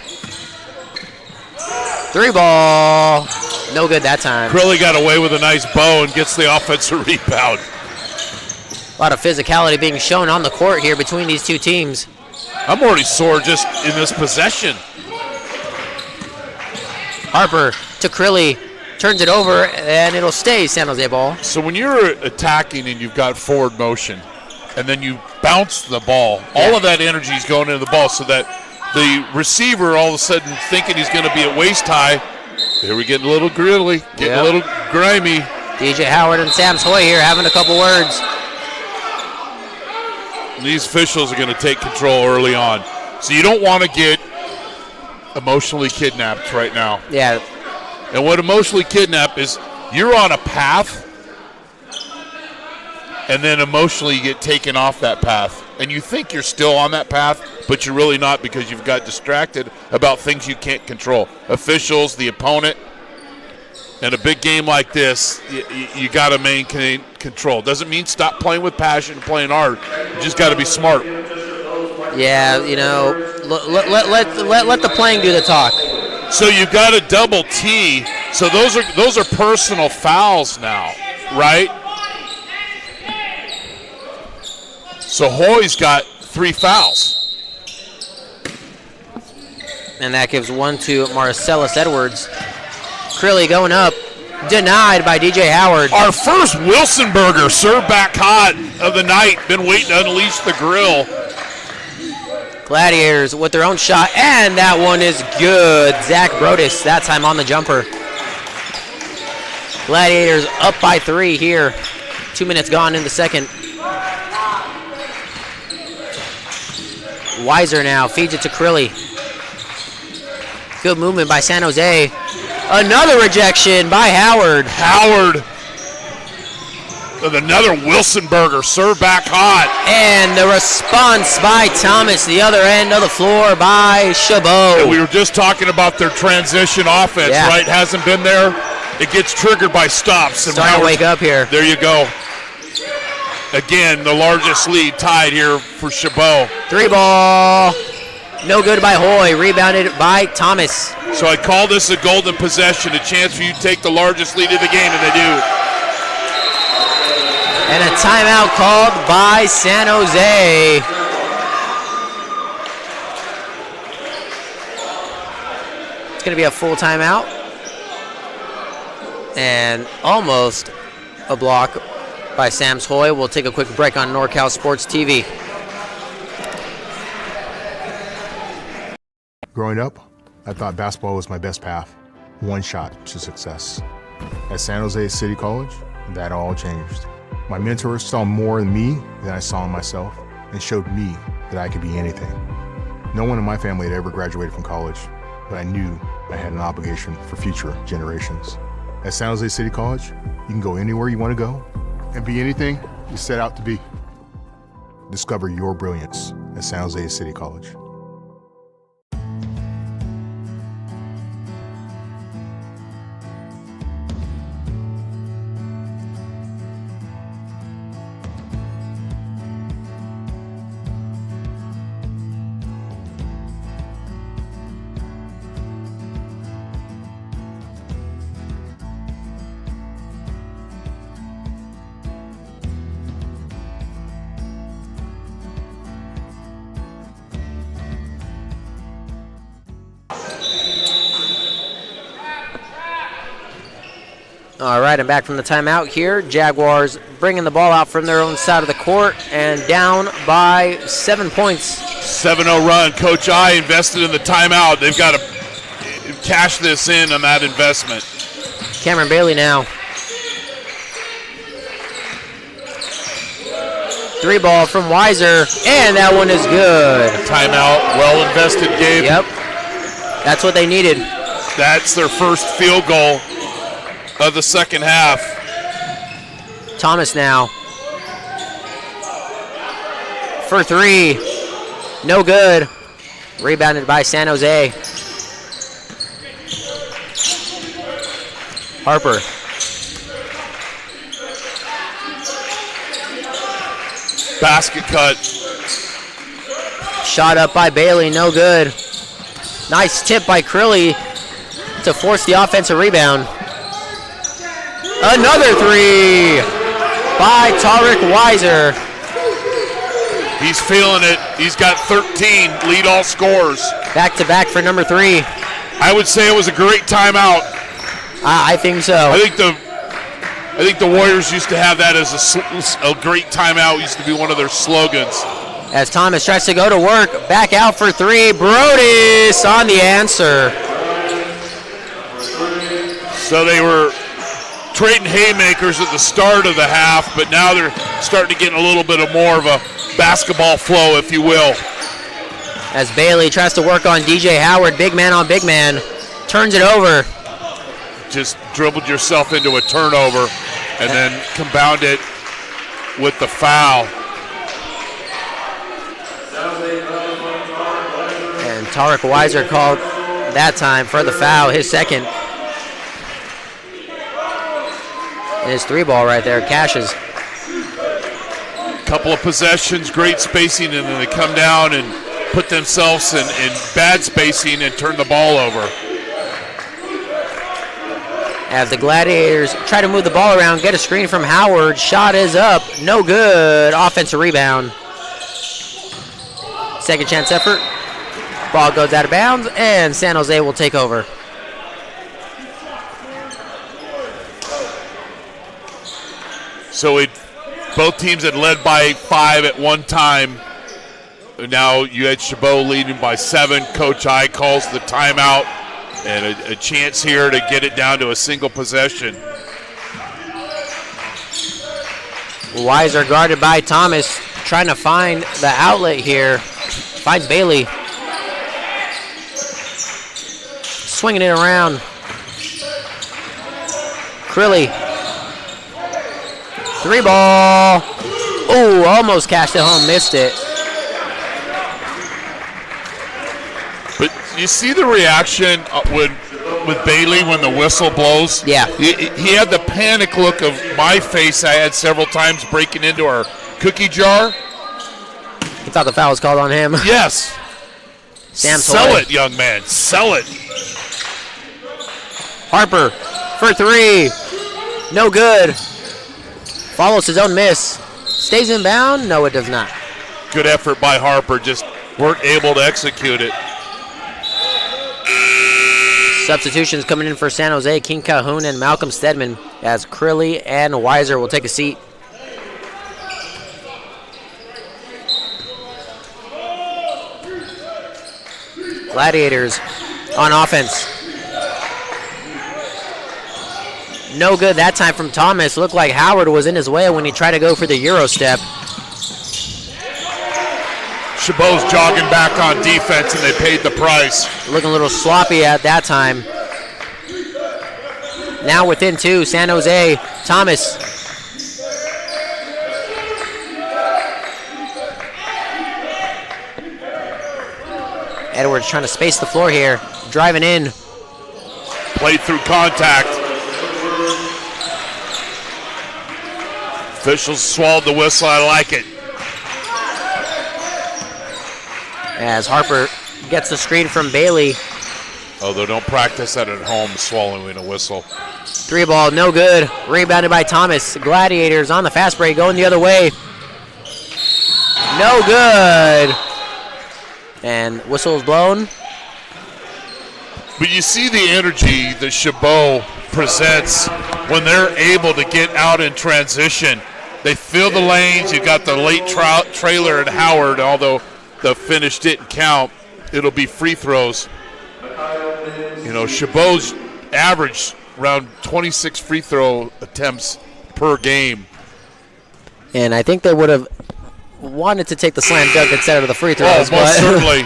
Three ball. No good that time.
Crilly got away with a nice bow and gets the offensive rebound.
A lot of physicality being shown on the court here between these two teams.
I'm already sore just in this possession.
Harper to Crilly, turns it over, and it'll stay San Jose ball.
So when you're attacking and you've got forward motion, and then you bounce the ball, all of that energy is going into the ball, so that the receiver all of a sudden thinking he's going to be at waist high. Here we get a little grilly, getting a little grimy.
DJ Howard and Sam Hoy here having a couple words.
These officials are going to take control early on. So you don't want to get emotionally kidnapped right now.
Yeah.
And what emotionally kidnap is you're on a path, and then emotionally you get taken off that path. And you think you're still on that path, but you're really not because you've got distracted about things you can't control. Officials, the opponent. In a big game like this, you got to maintain control. Doesn't mean stop playing with passion and playing hard. You just got to be smart.
Yeah, you know, let the playing do the talk.
So you've got a double T. So those are personal fouls now, right? So Hoy's got 3 fouls.
And that gives one to Marcellus Edwards. Crilly going up, denied by DJ Howard.
Our first Wilsonburger serve back hot of the night. Been waiting to unleash the grill.
Gladiators with their own shot, and that one is good. Zach Brodus, that time on the jumper. Gladiators up by 3 here. 2 minutes gone in the second. Weiser now feeds it to Crilly. Good movement by San Jose. Another rejection by Howard.
Howard with another Wilsonburger, serve back hot.
And the response by Thomas, the other end of the floor by Chabot.
And we were just talking about their transition offense, right? Hasn't been there. It gets triggered by stops. And
starting to wake up here.
There you go. Again, the largest lead tied here for Chabot.
3 ball. No good by Hoy. Rebounded by Thomas.
So I call this a golden possession, a chance for you to take the largest lead of the game, and they do.
And a timeout called by San Jose. It's going to be a full timeout. And almost a block by Sam's Hoy. We'll take a quick break on NorCal Sports TV.
Growing up, I thought basketball was my best path, one shot to success. At San Jose City College, that all changed. My mentors saw more in me than I saw in myself and showed me that I could be anything. No one in my family had ever graduated from college, but I knew I had an obligation for future generations. At San Jose City College, you can go anywhere you want to go and be anything you set out to be. Discover your brilliance at San Jose City College.
All right, I'm back from the timeout here. Jaguars bringing the ball out from their own side of the court and down by 7 points.
7-0 run. Coach I invested in the timeout. They've got to cash this in on that investment.
Cameron Bailey now. 3 ball from Weiser, and that one is good.
Timeout, well invested, Gabe.
Yep, that's what they needed.
That's their first field goal of the second half.
Thomas now. For 3. No good. Rebounded by San Jose. Harper.
Basket cut.
Shot up by Bailey, no good. Nice tip by Crilly to force the offensive rebound. Another three by Tarek Weiser.
He's feeling it. He's got 13 lead all scorers.
Back-to-back for number 3.
I would say it was a great timeout.
I think so.
I think the Warriors used to have that as a great timeout. Used to be one of their slogans.
As Thomas tries to go to work, back out for 3. Brodus on the answer.
So they were trading haymakers at the start of the half, but now they're starting to get a little bit of more of a basketball flow, if you will.
As Bailey tries to work on DJ Howard, big man on big man, turns it over.
Just dribbled yourself into a turnover and then compound it with the foul.
And Tarek Weiser called that time for the foul, his second. And his 3-ball right there, cashes.
Couple of possessions, great spacing, and then they come down and put themselves in bad spacing and turn the ball over.
As the Gladiators try to move the ball around, get a screen from Howard. Shot is up, no good. Offensive rebound. Second chance effort. Ball goes out of bounds, and San Jose will take over.
So both teams had led by 5 at one time. Now you had Chabot leading by 7. Coach I calls the timeout, and a chance here to get it down to a single possession.
Weiser guarded by Thomas, trying to find the outlet here. Finds Bailey. Swinging it around. Crilly. 3-ball. Ooh, almost cashed it home, missed it.
But you see the reaction with Bailey when the whistle blows?
Yeah.
He had the panic look of my face I had several times breaking into our cookie jar.
He thought the foul was called on him.
Yes. Sell it, young man. Sell it.
Harper for 3. No good. Follows his own miss. Stays in bound? No, it does not.
Good effort by Harper. Just weren't able to execute it.
Substitutions coming in for San Jose. King Calhoun and Malcolm Stedman as Crilly and Weiser will take a seat. Gladiators on offense. No good that time from Thomas. Looked like Howard was in his way when he tried to go for the Euro step.
Chabot's jogging back on defense, and they paid the price.
Looking a little sloppy at that time. Now within 2, San Jose. Thomas. Edwards trying to space the floor here. Driving in.
Played through contact. Officials swallowed the whistle. I like it.
As Harper gets the screen from Bailey.
Although don't practice that at home, swallowing a whistle.
3-ball, no good. Rebounded by Thomas. Gladiators on the fast break, going the other way. No good. And whistle is blown.
But you see the energy that Chabot presents when they're able to get out in transition. They fill the lanes. You've got the late trailer and Howard, although the finish didn't count. It'll be free throws. You know, Chabot's averaged around 26 free throw attempts per game.
And I think they would have wanted to take the slam dunk instead of the free throws.
Oh, most certainly,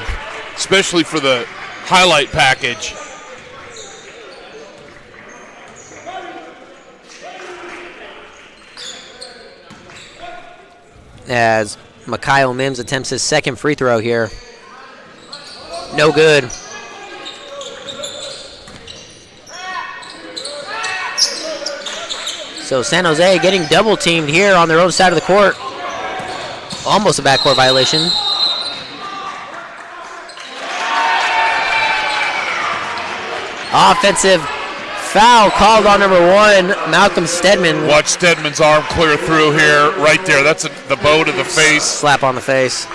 especially for the highlight package.
As Mikhail Mims attempts his second free throw here. No good. So San Jose getting double teamed here on their own side of the court. Almost a backcourt violation. Offensive foul called on number 1, Malcolm Stedman.
Watch Stedman's arm clear through here, right there. That's the bow to the face.
Slap on the face.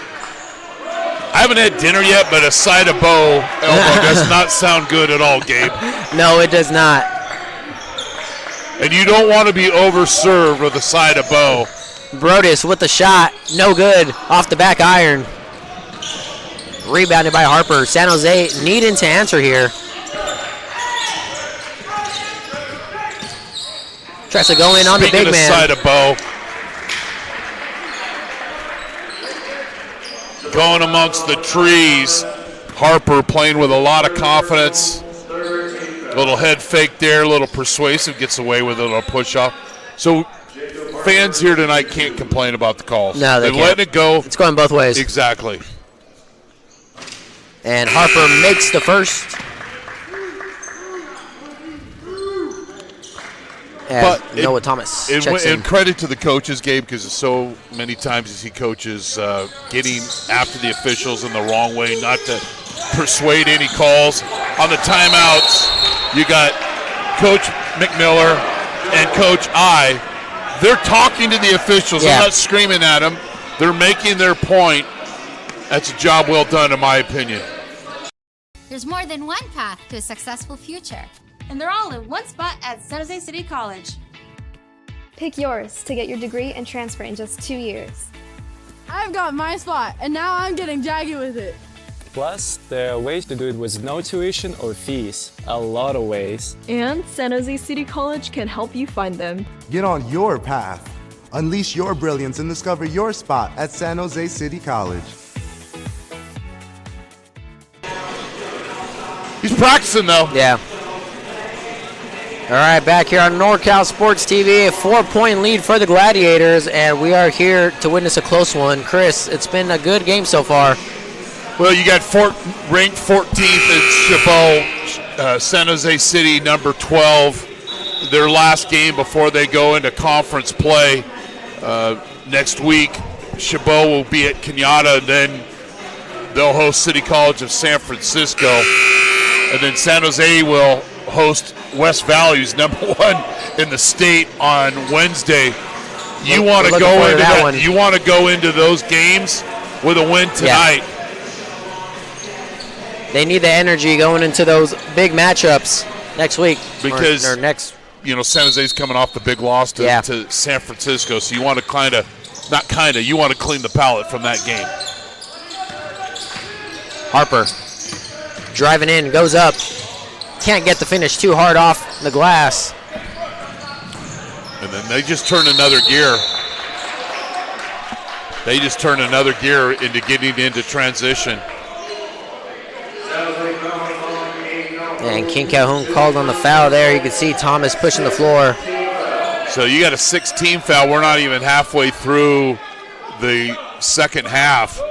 I haven't had dinner yet, but a side of bow elbow does not sound good at all, Gabe.
No, it does not.
And you don't want to be overserved with a side of bow.
Brodus with the shot. No good. Off the back iron. Rebounded by Harper. San Jose needing to answer here. Tries to go in on the big man.
Side of bow. Going amongst the trees. Harper playing with a lot of confidence. Little head fake there, a little persuasive, gets away with a little push off. So fans here tonight can't complain about the calls.
No, they
can't.
can't.
Let it go.
It's going both ways.
Exactly.
And Harper makes the first. As Noah Thomas checks in.
And credit to the coaches, Gabe, because so many times as he coaches, getting after the officials in the wrong way, not to persuade any calls. On the timeouts, you got Coach McMiller and Coach I. They're talking to the officials.
Yeah.
They're not screaming at them. They're making their point. That's a job well done, in my opinion.
There's more than one path to a successful future.
And they're all in one spot at San Jose City College.
Pick yours to get your degree and transfer in just 2 years.
I've got my spot, and now I'm getting jaggy with it.
Plus, there are ways to do it with no tuition or fees. A lot of ways.
And San Jose City College can help you find them.
Get on your path. Unleash your brilliance and discover your spot at San Jose City College.
He's practicing, though.
Yeah. All right, back here on NorCal Sports TV, a 4-point lead for the Gladiators, and we are here to witness a close one. Chris, it's been a good game so far.
Well, you got ranked 14th in Chabot, San Jose City, number 12. Their last game before they go into conference play next week. Chabot will be at Kenyatta, and then they'll host City College of San Francisco. And then San Jose will host West Valley, who's number 1 in the state, on Wednesday. You want to go into that. You want to go into those games with a win tonight.
Yeah. They need the energy going into those big matchups next week.
Because
or next.
San Jose's coming off the big loss to San Francisco, so you want to you want to clean the palate from that game.
Harper driving in, goes up. Can't get the finish too hard off the glass.
And then they just turn another gear. They just turn another gear into getting into transition.
And King Calhoun called on the foul there. You can see Thomas pushing the floor.
So you got a 16 foul. We're not even halfway through the second half.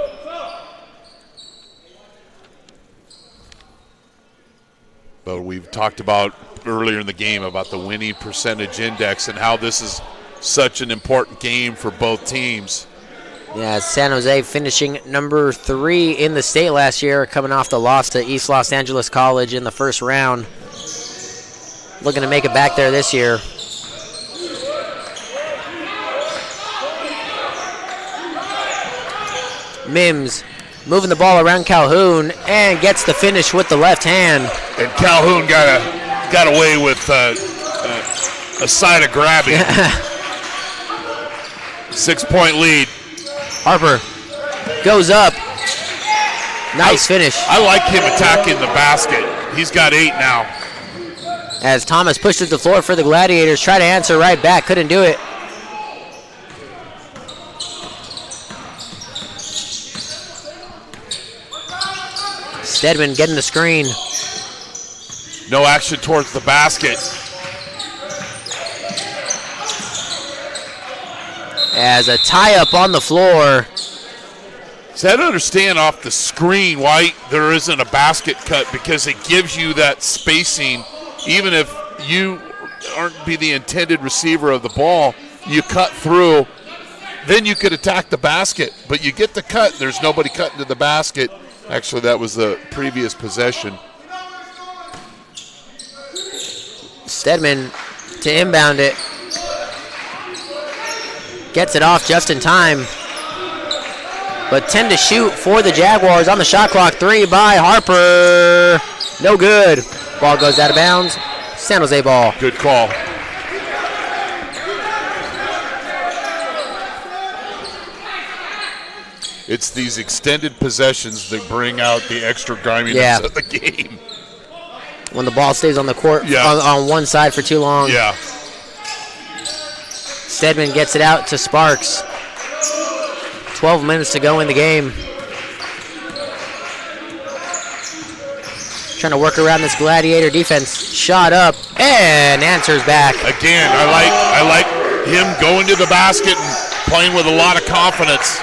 But we've talked about earlier in the game about the winning percentage index and how this is such an important game for both teams.
Yeah, San Jose finishing number 3 in the state last year, coming off the loss to East Los Angeles College in the first round. Looking to make it back there this year. Mims moving the ball around Calhoun and gets the finish with the left hand.
And Calhoun got away with a side of grabbing. 6-point lead.
Harper goes up. Nice finish.
I like him attacking the basket. He's got 8 now.
As Thomas pushes the floor for the Gladiators, try to answer right back, couldn't do it. Stedman getting the screen.
No action towards the basket.
As a tie-up on the floor.
So I don't understand off the screen why there isn't a basket cut, because it gives you that spacing. Even if you aren't be the intended receiver of the ball, you cut through, then you could attack the basket. But you get the cut, there's nobody cutting to the basket. Actually, that was the previous possession.
Stedman to inbound it. Gets it off just in time. But 10 to shoot for the Jaguars on the shot clock. 3 by Harper. No good. Ball goes out of bounds. San Jose ball.
Good call. It's these extended possessions that bring out the extra griminess of the game.
When the ball stays on the court on one side for too long.
Yeah.
Stedman gets it out to Sparks. 12 minutes to go in the game. Trying to work around this Gladiator defense. Shot up and answers back.
Again, I like him going to the basket and playing with a lot of confidence.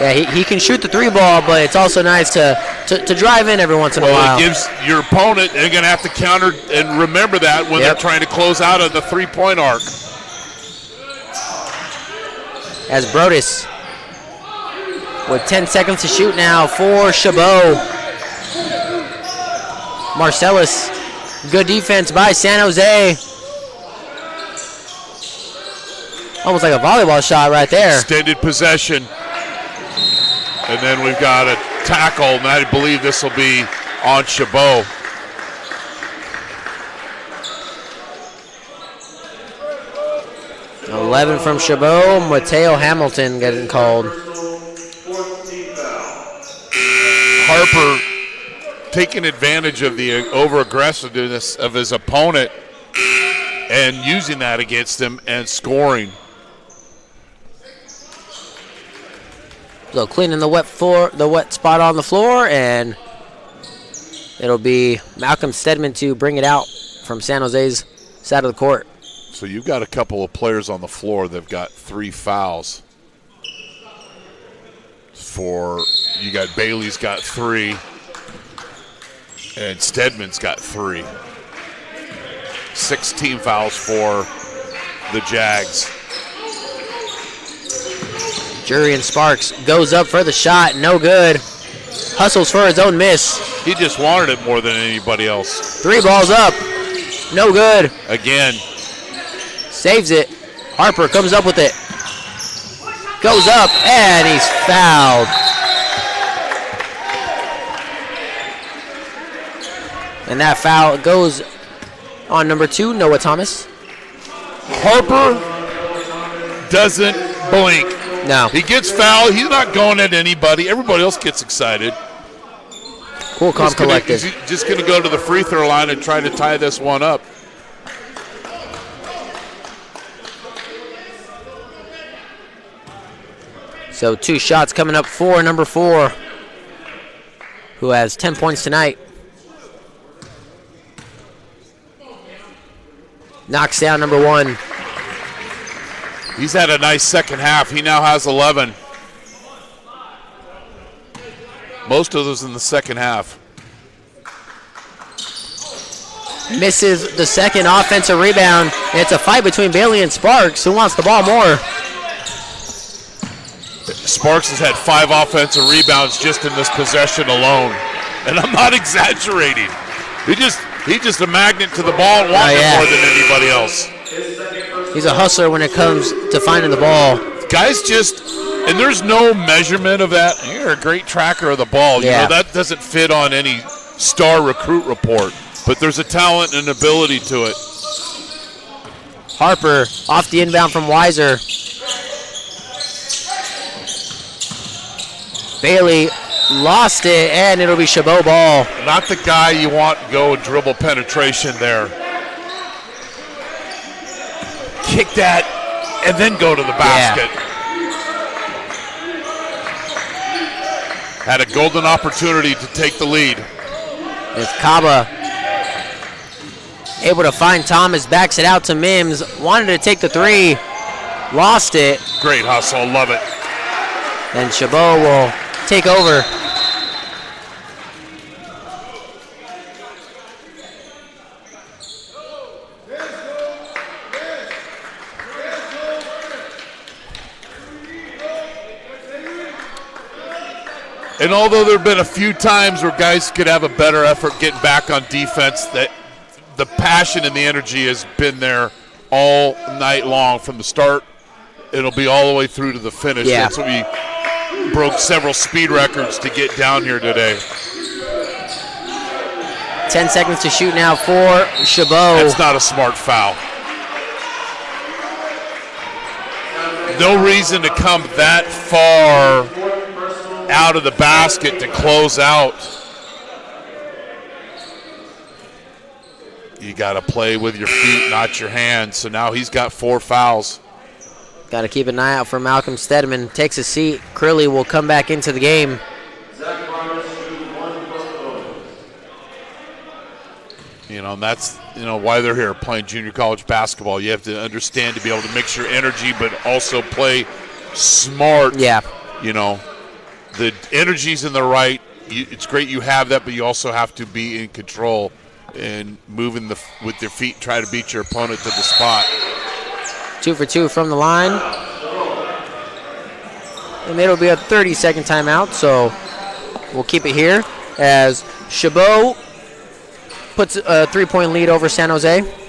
Yeah, he can shoot the 3 ball, but it's also nice to drive in every once in a while.
It gives your opponent, they're going to have to counter and remember that when they're trying to close out of the 3-point arc.
As Brodus with 10 seconds to shoot now for Chabot. Marcellus, good defense by San Jose. Almost like a volleyball shot right there.
Extended possession. And then we've got a tackle, and I believe this will be on Chabot.
$11 from Chabot. Mateo Hamilton getting called.
Harper taking advantage of the over-aggressiveness of his opponent and using that against him and scoring.
So cleaning the wet floor, the wet spot on the floor, and it'll be Malcolm Stedman to bring it out from San Jose's side of the court.
So you've got a couple of players on the floor that've got 3 fouls. You got Bailey's got 3, and Stedman's got 3. 6 team fouls for the Jags.
Jurian Sparks goes up for the shot, no good. Hustles for his own miss.
He just wanted it more than anybody else.
3 balls up, no good.
Again.
Saves it. Harper comes up with it. Goes up, and he's fouled. And that foul goes on number 2, Noah Thomas.
Harper doesn't blink.
No.
He gets fouled. He's not going at anybody. Everybody else gets excited.
Cool, calm, collected.
He's just going to go to the free throw line and try to tie this one up.
So 2 shots coming up for number 4, who has 10 points tonight. Knocks down number 1.
He's had a nice second half. He now has 11. Most of those in the second half.
Misses the second offensive rebound. And it's a fight between Bailey and Sparks. Who wants the ball more?
Sparks has had 5 offensive rebounds just in this possession alone. And I'm not exaggerating. He's just a magnet to the ball and wanting it more than anybody else.
He's a hustler when it comes to finding the ball.
Guys and there's no measurement of that. You're a great tracker of the ball. You know, that doesn't fit on any star recruit report. But there's a talent and ability to it.
Harper off the inbound from Weiser. Bailey lost it, and it'll be Chabot ball.
Not the guy you want to go dribble penetration there. Kick that, and then go to the basket. Had a golden opportunity to take the lead.
It's Kaba able to find Thomas, backs it out to Mims. Wanted to take the 3, lost it.
Great hustle, love it.
And Chabot will take over.
And although there have been a few times where guys could have a better effort getting back on defense, that the passion and the energy has been there all night long from the start. It'll be all the way through to the finish.
Yeah.
That's what we broke several speed records to get down here today.
10 seconds to shoot now for Chabot.
That's not a smart foul. No reason to come that far out of the basket to close out. You got to play with your feet, not your hands. So now he's got 4 fouls.
Got to keep an eye out for Malcolm Stedman. Takes a seat. Curley will come back into the game.
And that's why they're here playing junior college basketball. You have to understand to be able to mix your energy, but also play smart.
Yeah.
The energy's in the right. It's great you have that, but you also have to be in control and moving with your feet, try to beat your opponent to the spot.
2 for 2 from the line. And it'll be a 30-second timeout, so we'll keep it here as Chabot puts a 3-point lead over San Jose.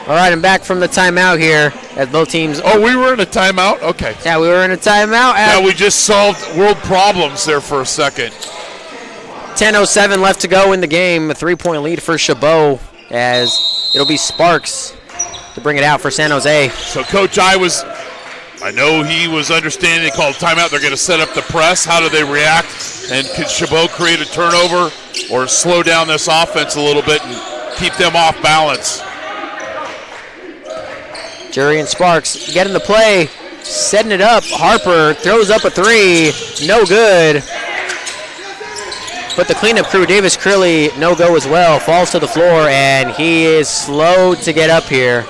All right, I'm back from the timeout here as both teams.
Oh, we were in a timeout? Okay.
Yeah, we were in a timeout.
Yeah, we just solved world problems there for a second.
10:07 left to go in the game. A 3-point lead for Chabot as it'll be Sparks to bring it out for San Jose.
So, Coach, I know he was understanding they called timeout. They're going to set up the press. How do they react? And could Chabot create a turnover or slow down this offense a little bit and keep them off balance?
Jury and Sparks getting the play, setting it up. Harper throws up a 3, no good. But the cleanup crew, Davis Curley, no go as well. Falls to the floor, and he is slow to get up here.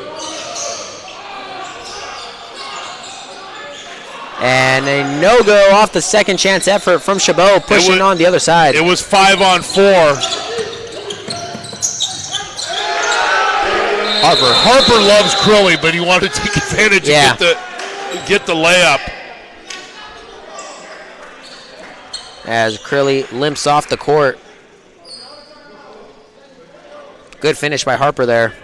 And a no-go off the second chance effort from Chabot, pushing on the other side.
It was 5-on-4. Harper loves Curley, but he wanted to take advantage and get the layup.
As Curley limps off the court. Good finish by Harper there.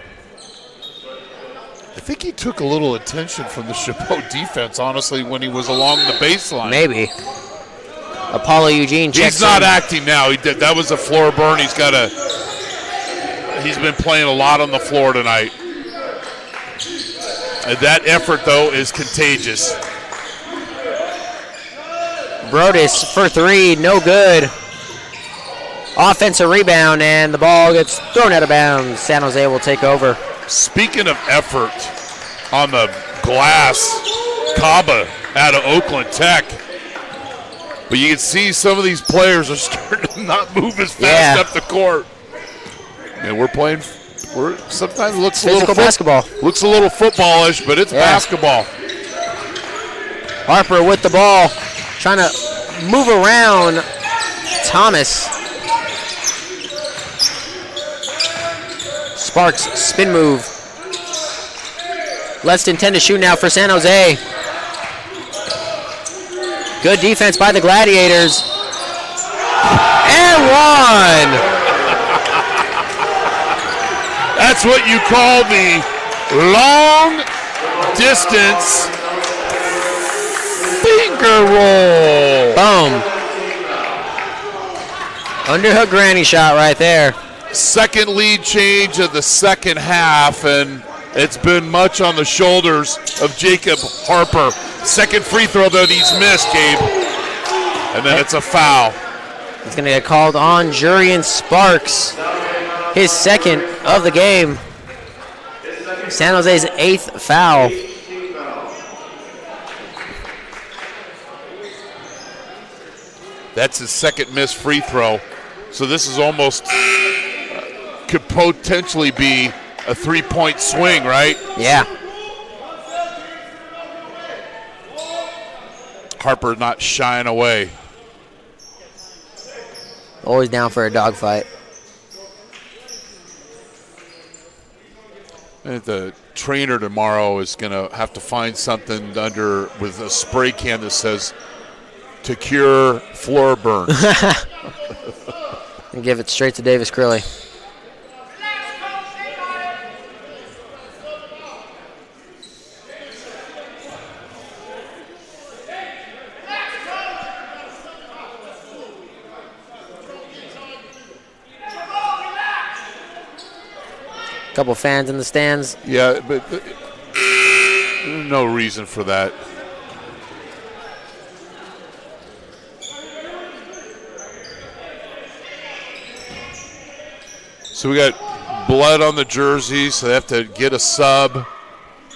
I think he took a little attention from the Chabot defense, honestly, when he was along the baseline.
Maybe. Apollo Eugene checks
He's not
in.
acting now. That was a floor burn. He's been playing a lot on the floor tonight. And that effort, though, is contagious.
Brodus for 3, no good. Offensive rebound, and the ball gets thrown out of bounds. San Jose will take over.
Speaking of effort on the glass, Chabot out of Oakland Tech. But you can see some of these players are starting to not move as fast up the court. And sometimes it looks
physical basketball.
Looks a little footballish, but it's basketball.
Harper with the ball, trying to move around Thomas. Sparks spin move. Less than 10 to shoot now for San Jose. Good defense by the Gladiators. And one.
That's what you call the long distance finger roll.
Boom. Underhook granny shot right there.
Second lead change of the second half, and it's been much on the shoulders of Jacob Harper. Second free throw, though, he's missed, Gabe. And then it's a foul.
He's going to get called on Jurian Sparks. His second of the game. San Jose's 8th foul.
That's his second missed free throw. So this is almost could potentially be a 3-point swing, right?
Yeah.
Harper not shying away.
Always down for a dogfight.
And the trainer tomorrow is going to have to find something with a spray can that says to cure floor burns.
And give it straight to Davis Crilly. Couple fans in the stands.
Yeah, but no reason for that. So we got blood on the jerseys, so they have to get a sub.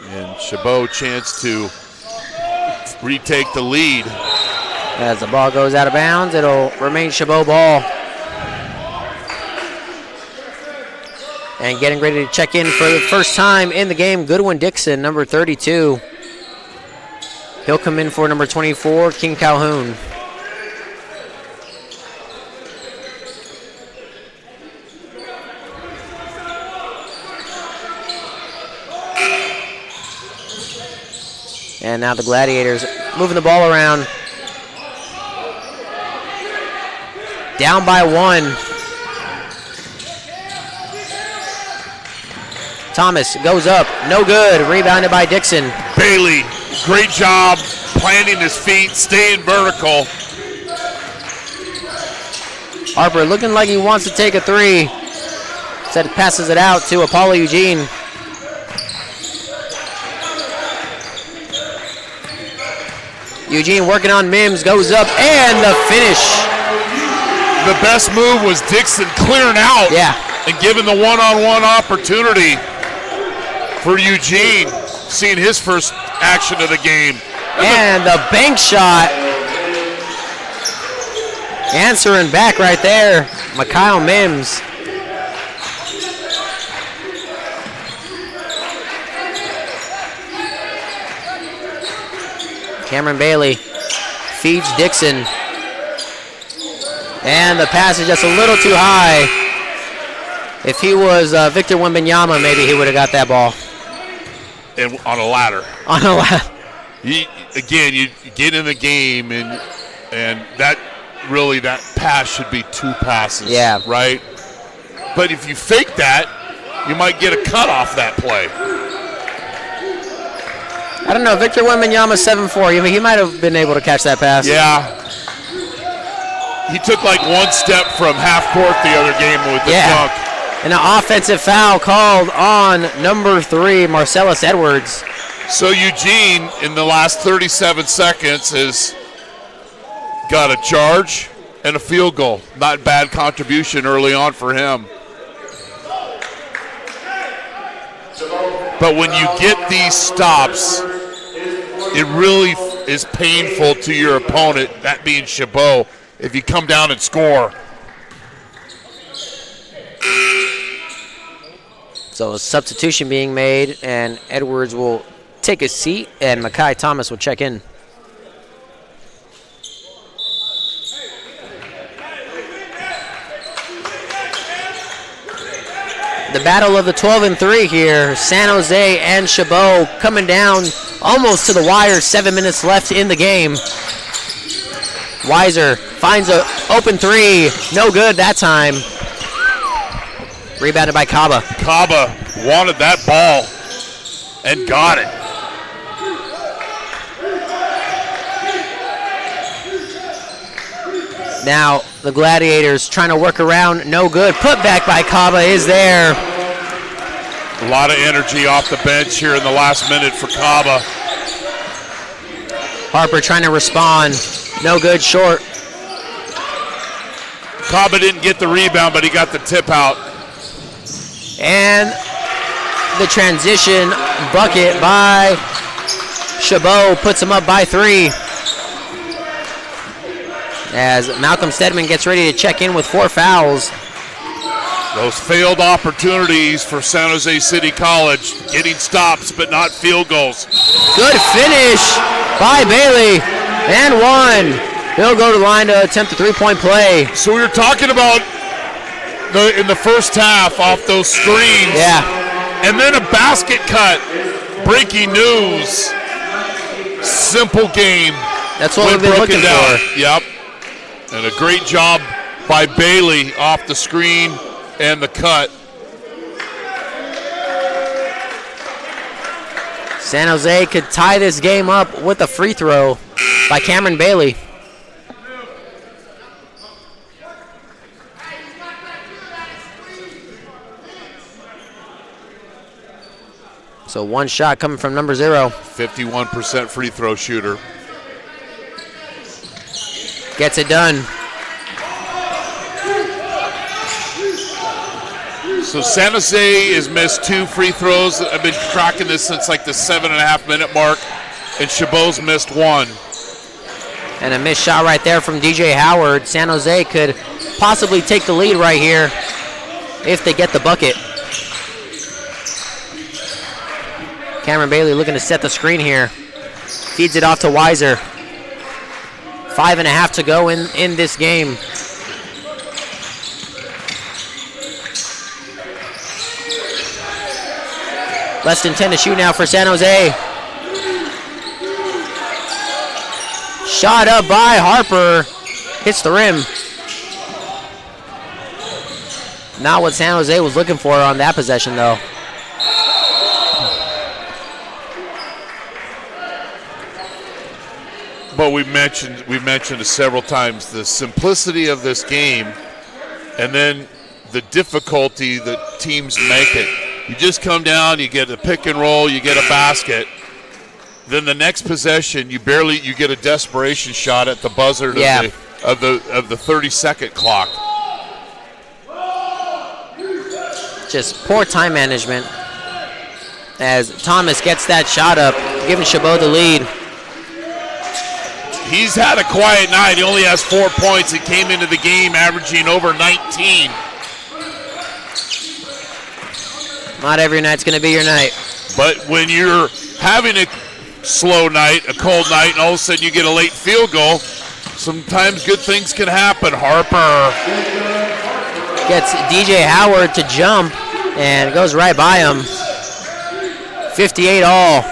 And Chabot chance to retake the lead.
As the ball goes out of bounds, it'll remain Chabot ball. And getting ready to check in for the first time in the game, Goodwin Dixon, number 32. He'll come in for number 24, King Calhoun. And now the Gladiators moving the ball around. Down by 1. Thomas goes up, no good, rebounded by Dixon.
Bailey, great job planting his feet, staying vertical.
Harper looking like he wants to take a 3. Instead passes it out to Apollo Eugene. Eugene working on Mims, goes up, and the finish.
The best move was Dixon clearing out and giving the one-on-one opportunity for Eugene, seeing his first action of the game.
And the bank shot. Answering back right there, Mikhail Mims. Cameron Bailey feeds Dixon. And the pass is just a little too high. If he was Victor Wembanyama, maybe he would have got that ball.
And on a ladder.
On a ladder.
You get in the game, and that pass should be 2 passes.
Yeah.
Right? But if you fake that, you might get a cut off that play.
I don't know. Victor Wembanyama 7'4". He might have been able to catch that pass.
Yeah. He took like one step from half court the other game with the dunk.
And an offensive foul called on number 3, Marcellus Edwards.
So Eugene, in the last 37 seconds, has got a charge and a field goal. Not bad contribution early on for him. But when you get these stops, it really is painful to your opponent, that being Chabot, if you come down and score.
So a substitution being made, and Edwards will take a seat, and Makai Thomas will check in. The battle of the 12 and 3 here. San Jose and Chabot coming down almost to the wire. 7 minutes left in the game. Weiser finds an open 3. No good that time. Rebounded by Kaba.
Kaba wanted that ball and got it.
Now the Gladiators trying to work around. No good. Put back by Kaba is there.
A lot of energy off the bench here in the last minute for Kaba.
Harper trying to respond. No good, short.
Kaba didn't get the rebound, but he got the tip out.
And the transition bucket by Chabot puts him up by 3. As Malcolm Stedman gets ready to check in with 4 fouls.
Those failed opportunities for San Jose City College, getting stops but not field goals.
Good finish by Bailey, and one. He'll go to the line to attempt a 3-point play.
So we were talking about in the first half off those screens.
Yeah.
And then a basket cut. Breaking news. Simple game.
That's what we've been looking for.
Yep. And a great job by Bailey off the screen and the cut.
San Jose could tie this game up with a free throw by Cameron Bailey. So one shot coming from number 0.
51% free throw shooter.
Gets it done.
So San Jose has missed 2 free throws. I've been tracking this since like the 7.5-minute mark, and Chabot's missed 1.
And a missed shot right there from DJ Howard. San Jose could possibly take the lead right here if they get the bucket. Cameron Bailey looking to set the screen here. Feeds it off to Weiser. 5.5 to go in this game. Less than 10 to shoot now for San Jose. Shot up by Harper. Hits the rim. Not what San Jose was looking for on that possession, though.
But we've mentioned it several times, the simplicity of this game and then the difficulty that teams make it. You just come down, you get a pick and roll, you get a basket. Then the next possession, you get a desperation shot at the buzzer of the 30-second clock.
Just poor time management as Thomas gets that shot up, giving Chabot the lead.
He's had a quiet night. He only has 4 points. He came into the game averaging over 19.
Not every night's going to be your night.
But when you're having a slow night, a cold night, and all of a sudden you get a late field goal, sometimes good things can happen. Harper
gets DJ Howard to jump and goes right by him. 58 all.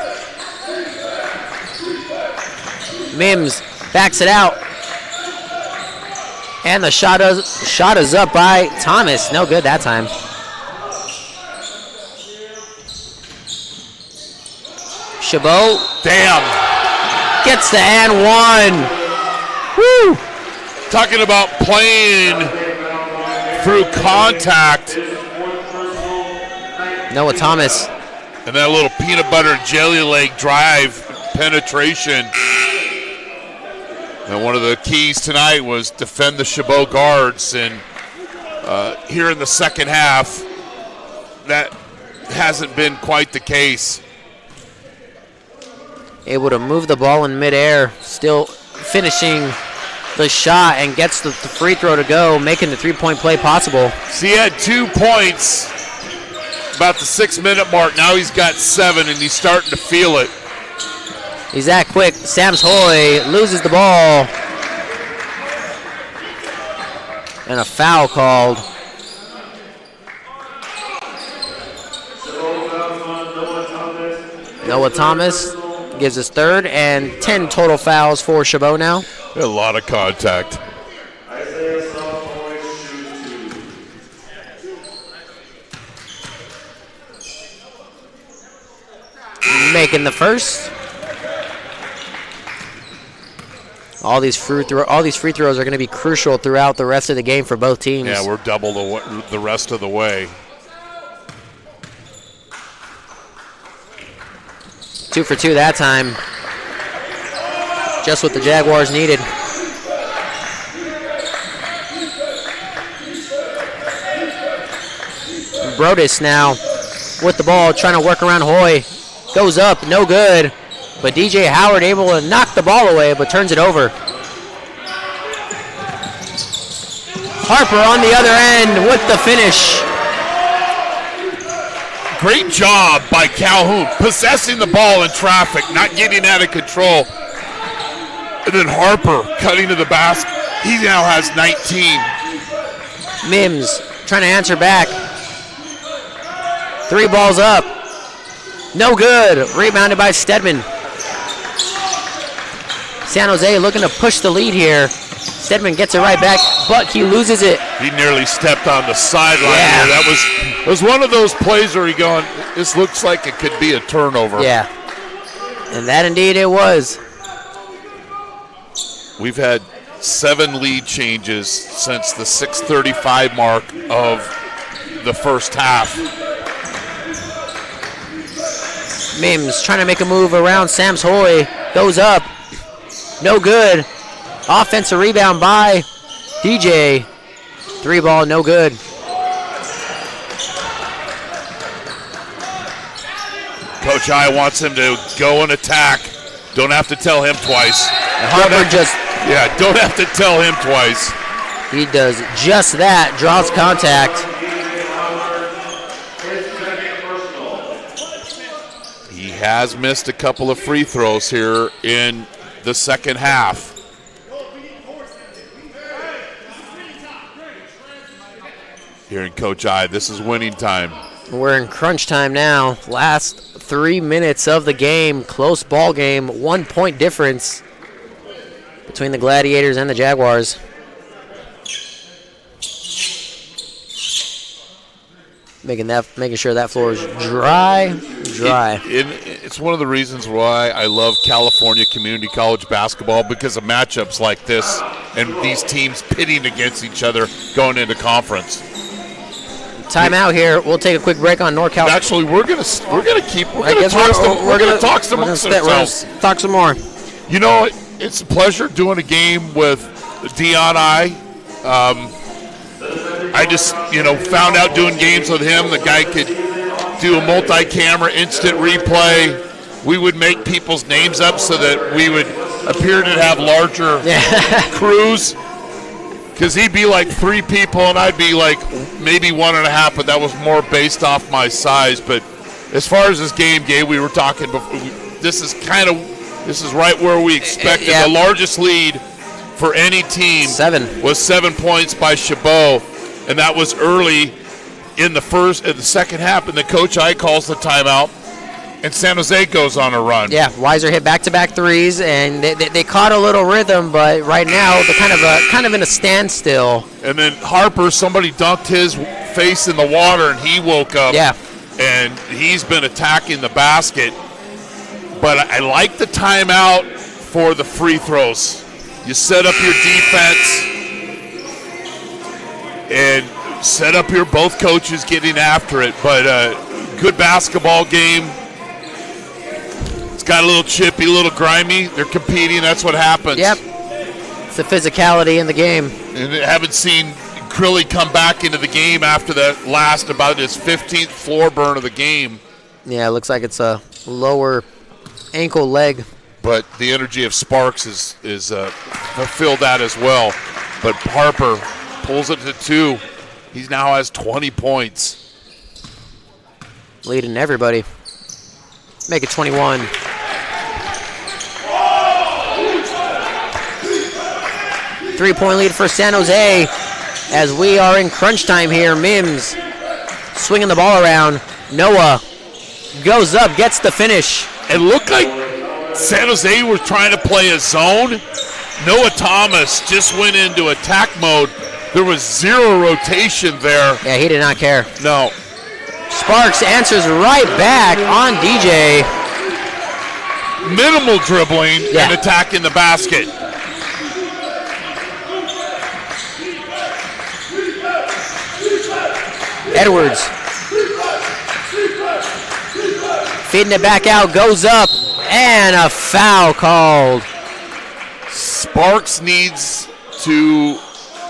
Mims backs it out. And the shot is up by Thomas. No good that time. Chabot.
Damn.
Gets the and one. Woo.
Talking about playing through contact.
Noah Thomas.
And that little peanut butter jelly leg drive penetration. And one of the keys tonight was defend the Chabot guards. And here in the second half, that hasn't been quite the case.
Able to move the ball in midair, still finishing the shot and gets the free throw to go, making the 3-point play possible.
So he had 2 points about the 6-minute mark. Now he's got 7, and he's starting to feel it.
He's that quick. Sams Hoy loses the ball. And a foul called. Noah Thomas gives his third, and 10 total fouls for Chabot now.
A lot of contact.
Making the first. All these free throws are going to be crucial throughout the rest of the game for both teams.
Yeah, we're double the rest of the way.
2 for 2 that time. Just what the Jaguars needed. Brodus now with the ball, trying to work around Hoy. Goes up, no good. But DJ Howard able to knock the ball away, but turns it over. Harper on the other end with the finish.
Great job by Calhoun, possessing the ball in traffic, not getting out of control. And then Harper cutting to the basket. He now has 19.
Mims trying to answer back. 3 balls up. No good. Rebounded by Stedman. San Jose looking to push the lead here. Stedman gets it right back, but he loses it.
He nearly stepped on the sideline here. That was one of those plays where he going, this looks like it could be a turnover.
Yeah. And that indeed it was.
We've had 7 lead changes since the 6:35 mark of the first half.
Mims trying to make a move around Sams Hoy. Goes up. No good. Offensive rebound by DJ. 3 ball, no good.
Coach I wants him to go and attack. Don't have to tell him twice.
Harper
don't have to tell him twice.
He does just that, draws contact.
He has missed a couple of free throws here in the second half. Hearing Coach I, this is winning time.
We're in crunch time now. Last 3 minutes of the game. Close ball game. 1 point difference between the Gladiators and the Jaguars. Making sure that floor is dry.
It's one of the reasons why I love California Community College basketball, because of matchups like this and these teams pitting against each other going into conference.
Timeout here. We'll take a quick break on NorCal.
Actually, we're gonna talk some more. You know, it's a pleasure doing a game with Dion I just, found out doing games with him, the guy could do a multi-camera instant replay. We would make people's names up so that we would appear to have larger crews. Because he'd be like 3 people and I'd be like maybe 1.5, but that was more based off my size. But as far as this game, Gabe, we were talking before, this is right where we expected. The largest lead for any team was 7 points by Chabot, and that was early in the second half. And the Coach I calls the timeout, and San Jose goes on a run.
Yeah, Weiser hit back-to-back threes, and they caught a little rhythm, but right now they're kind of in a standstill.
And then Harper, somebody dunked his face in the water, and he woke up.
Yeah.
And he's been attacking the basket. But I like the timeout for the free throws. You set up your defense and set up your both coaches getting after it. But good basketball game. It's got a little chippy, a little grimy. They're competing. That's what happens.
Yep. It's the physicality in the game.
And I haven't seen Crilly come back into the game after that last, about his 15th floor burn of the game.
Yeah, it looks like it's a lower ankle leg.
But the energy of Sparks is fulfilled that as well. But Harper pulls it to 2. He now has 20 points.
Leading everybody. Make it 21. Three-point lead for San Jose as we are in crunch time here. Mims swinging the ball around. Noah goes up, gets the finish.
It looked like San Jose was trying to play a zone. Noah Thomas just went into attack mode. There was 0 rotation there.
Yeah, he did not care.
No.
Sparks answers right back on DJ.
Minimal dribbling and attacking the basket.
Edwards feeding it back out, goes up, and a foul called.
Sparks needs to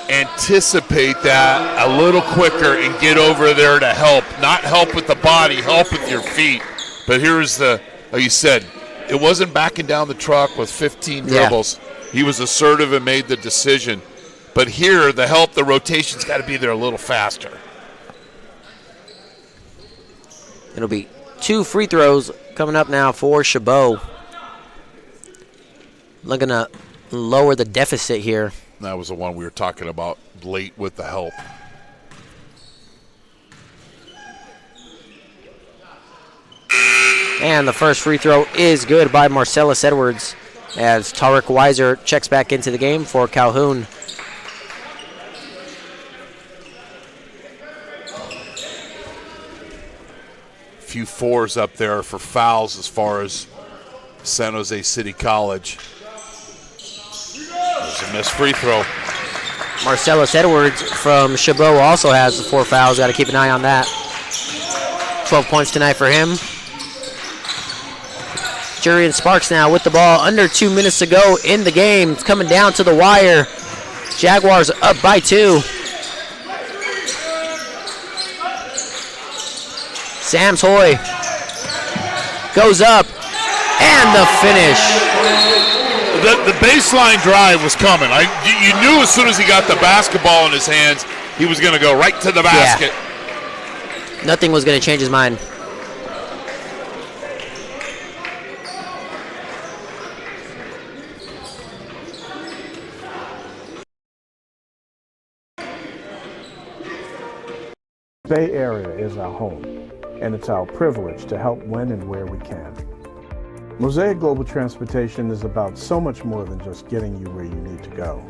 anticipate that a little quicker and get over there to help. Not help with the body, help with your feet. But here's like you said, it wasn't backing down the truck with 15 dribbles. He was assertive and made the decision. But here, the help, the rotation's got to be there a little faster.
It'll be 2 free throws coming up now for Chabot. Looking to lower the deficit here.
That was the one we were talking about late with the help.
And the first free throw is good by Marcellus Edwards as Tarek Weiser checks back into the game for Calhoun.
Few fours up there for fouls as far as San Jose City College. There's a missed free throw.
Marcellus Edwards from Chabot also has 4 fouls. Got to keep an eye on that. 12 points tonight for him. Jurian Sparks now with the ball. Under 2 minutes to go in the game. It's coming down to the wire. Jaguars up by 2. Sams Hoy goes up, and the finish.
The baseline drive was coming. You knew as soon as he got the basketball in his hands, he was going to go right to the basket.
Yeah. Nothing was going to change his mind.
Bay Area is our home, and it's our privilege to help when and where we can. Mosaic Global Transportation is about so much more than just getting you where you need to go.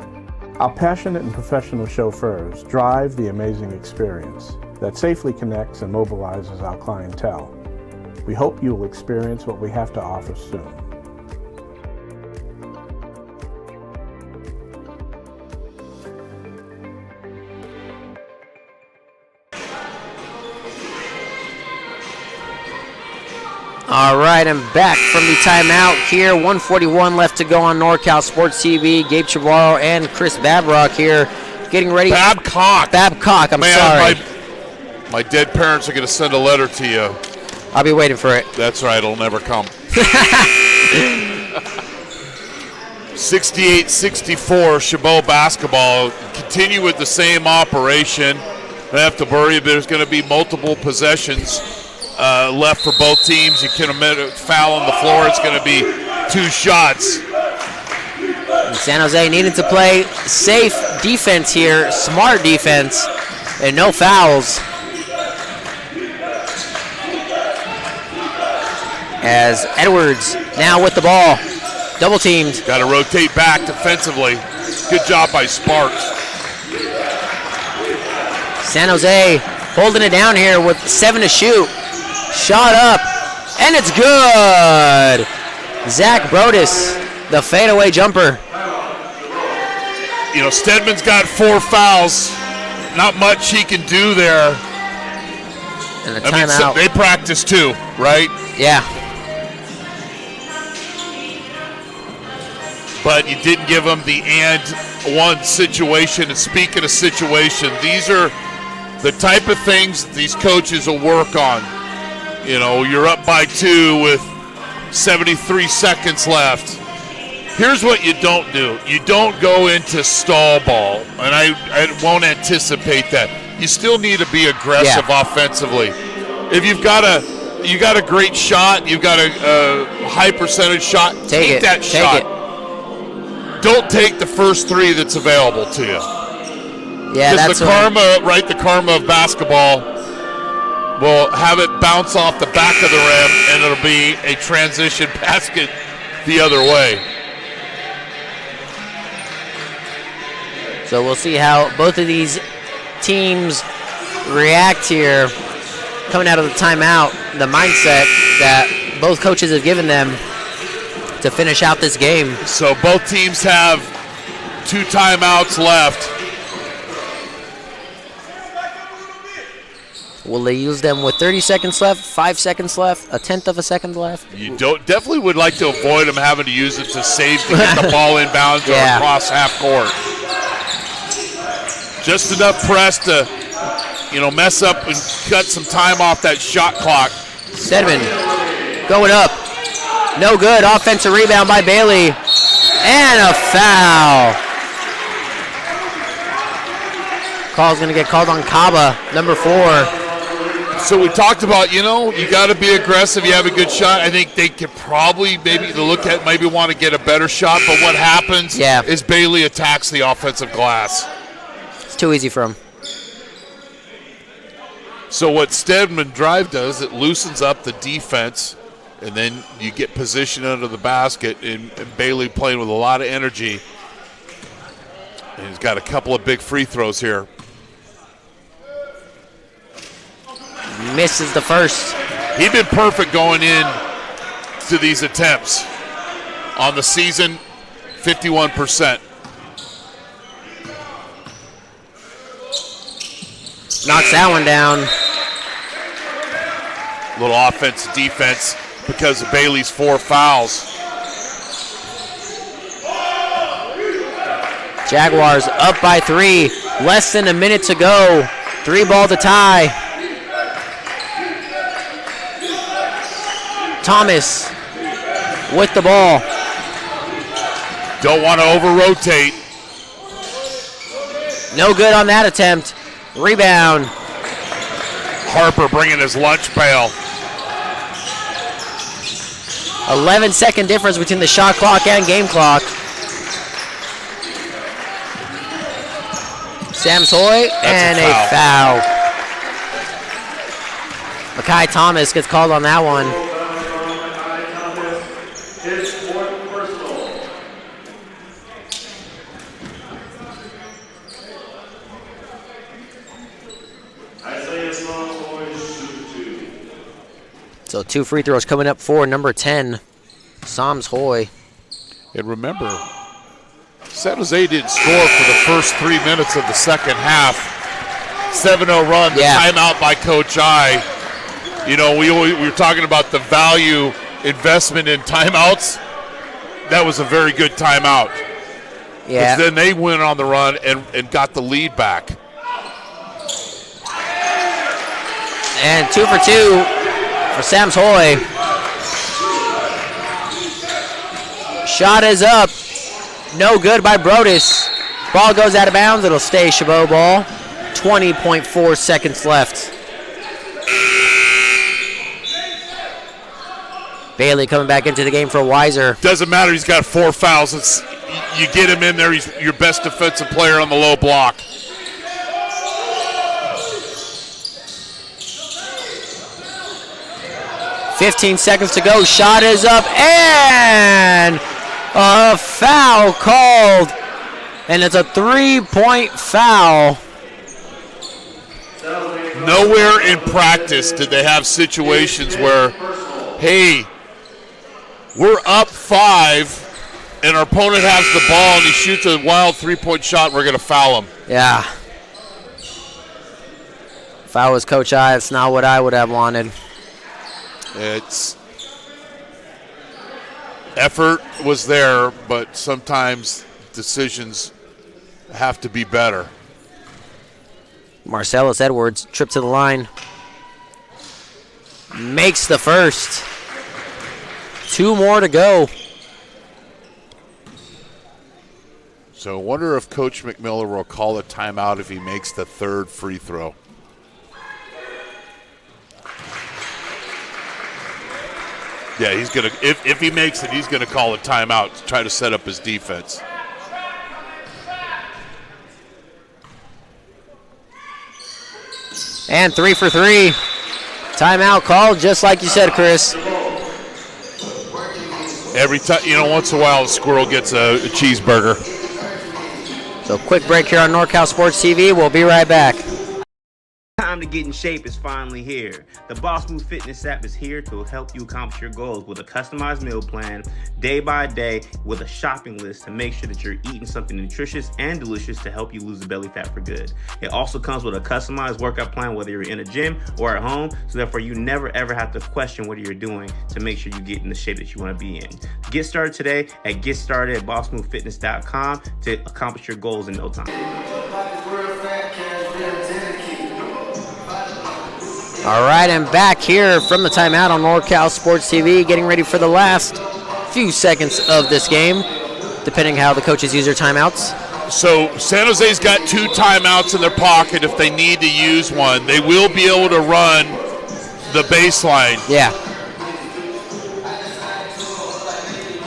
Our passionate and professional chauffeurs drive the amazing experience that safely connects and mobilizes our clientele. We hope you will experience what we have to offer soon.
All right, I'm back from the timeout here. 1:41 left to go on NorCal Sports TV. Gabe Chavarro and Chris Babrock here getting ready.
Babcock,
I'm sorry.
My dead parents are going to send a letter to you.
I'll be waiting for it.
That's right, it'll never come. 68-64 Chabot basketball. Continue with the same operation. They have to worry if there's going to be multiple possessions left for both teams. You can admit a foul on the floor. It's going to be 2 shots.
And San Jose needing to play safe defense here, smart defense, and no fouls. As Edwards now with the ball, double teamed.
Got to rotate back defensively. Good job by Sparks.
San Jose holding it down here with 7 to shoot. Shot up, and it's good. Zach Brodus, the fadeaway jumper.
You know, Stedman's got 4 fouls. Not much he can do there.
And a timeout.
They practice too, right?
Yeah.
But you didn't give them the and one situation. And speaking of situation, these are the type of things these coaches will work on. You know, you're up by 2 with 73 seconds left. Here's what you don't do. You don't go into stall ball, and I won't anticipate that. You still need to be aggressive offensively. If you got a great shot, you've got a high percentage shot, take that shot. Don't take the first 3 that's available to you.
Yeah, that's
the karma, right? The karma of basketball will have it bounce off the back of the rim, and it'll be a transition basket the other way.
So we'll see how both of these teams react here coming out of the timeout, the mindset that both coaches have given them to finish out this game.
So both teams have 2 timeouts left.
Will they use them with 30 seconds left, 5 seconds left, a tenth of a second left?
You definitely would like to avoid them having to use it to save to get the ball inbounds or across half court. Just enough press to, mess up and cut some time off that shot clock.
Stedman going up. No good. Offensive rebound by Bailey. And a foul. Call's going to get called on Kaba, number 4.
So we talked about, you got to be aggressive. You have a good shot. I think they could probably maybe want to get a better shot. But what happens is Bailey attacks the offensive glass.
It's too easy for him.
So what Stedman drive does, it loosens up the defense, and then you get position under the basket, and Bailey playing with a lot of energy. And he's got a couple of big free throws here.
Misses the first.
He'd been perfect going in to these attempts. On the season, 51%.
Knocks that one down.
Little offense, defense because of Bailey's 4 fouls.
Jaguars up by 3. Less than a minute to go. 3-ball to tie. Thomas with the ball.
Don't want to over-rotate.
No good on that attempt. Rebound.
Harper bringing his lunch pail.
11-second difference between the shot clock and game clock. Samsoy and a foul. Makai Thomas gets called on that one. So 2 free throws coming up for number 10, Sams Hoy.
And remember, San Jose didn't score for the first 3 minutes of the second half. 7-0 run, the timeout by Coach I. We were talking about the value investment in timeouts. That was a very good timeout.
Yeah.
Then they went on the run and got the lead back.
And 2 for 2 for Sams Hoy. Shot is up. No good by Brodus. Ball goes out of bounds. It'll stay Chabot ball. 20.4 seconds left. Bailey coming back into the game for Weiser.
Doesn't matter. He's got 4 fouls. You get him in there. He's your best defensive player on the low block.
$15 seconds to go. Shot is up and a foul called. And it's a 3-point foul.
Nowhere in practice did they have situations where, hey, we're up 5 and our opponent has the ball and he shoots a wild 3-point shot and we're going to foul him.
Yeah. If I was Coach I, it's not what I would have wanted.
It's effort was there, but sometimes decisions have to be better.
Marcellus Edwards, trip to the line. Makes the first. 2 more to go.
So I wonder if Coach McMiller will call a timeout if he makes the 3rd free throw. Yeah, he's gonna. If he makes it, he's gonna call a timeout to try to set up his defense.
And 3 for 3. Timeout called, just like you said, Chris.
Every time, once in a while, a squirrel gets a cheeseburger.
So quick break here on NorCal Sports TV. We'll be right back.
Time to get in shape is finally here. The Boss Move Fitness app is here to help you accomplish your goals with a customized meal plan, day by day, with a shopping list to make sure that you're eating something nutritious and delicious to help you lose the belly fat for good. It also comes with a customized workout plan, whether you're in a gym or at home, so therefore you never ever have to question what you're doing to make sure you get in the shape that you want to be in. Get started today at GetStartedAtBossMoveFitness.com to accomplish your goals in no time.
All right, I'm back here from the timeout on NorCal Sports TV, getting ready for the last few seconds of this game, depending how the coaches use their timeouts.
So San Jose's got 2 timeouts in their pocket if they need to use one. They will be able to run the baseline.
Yeah.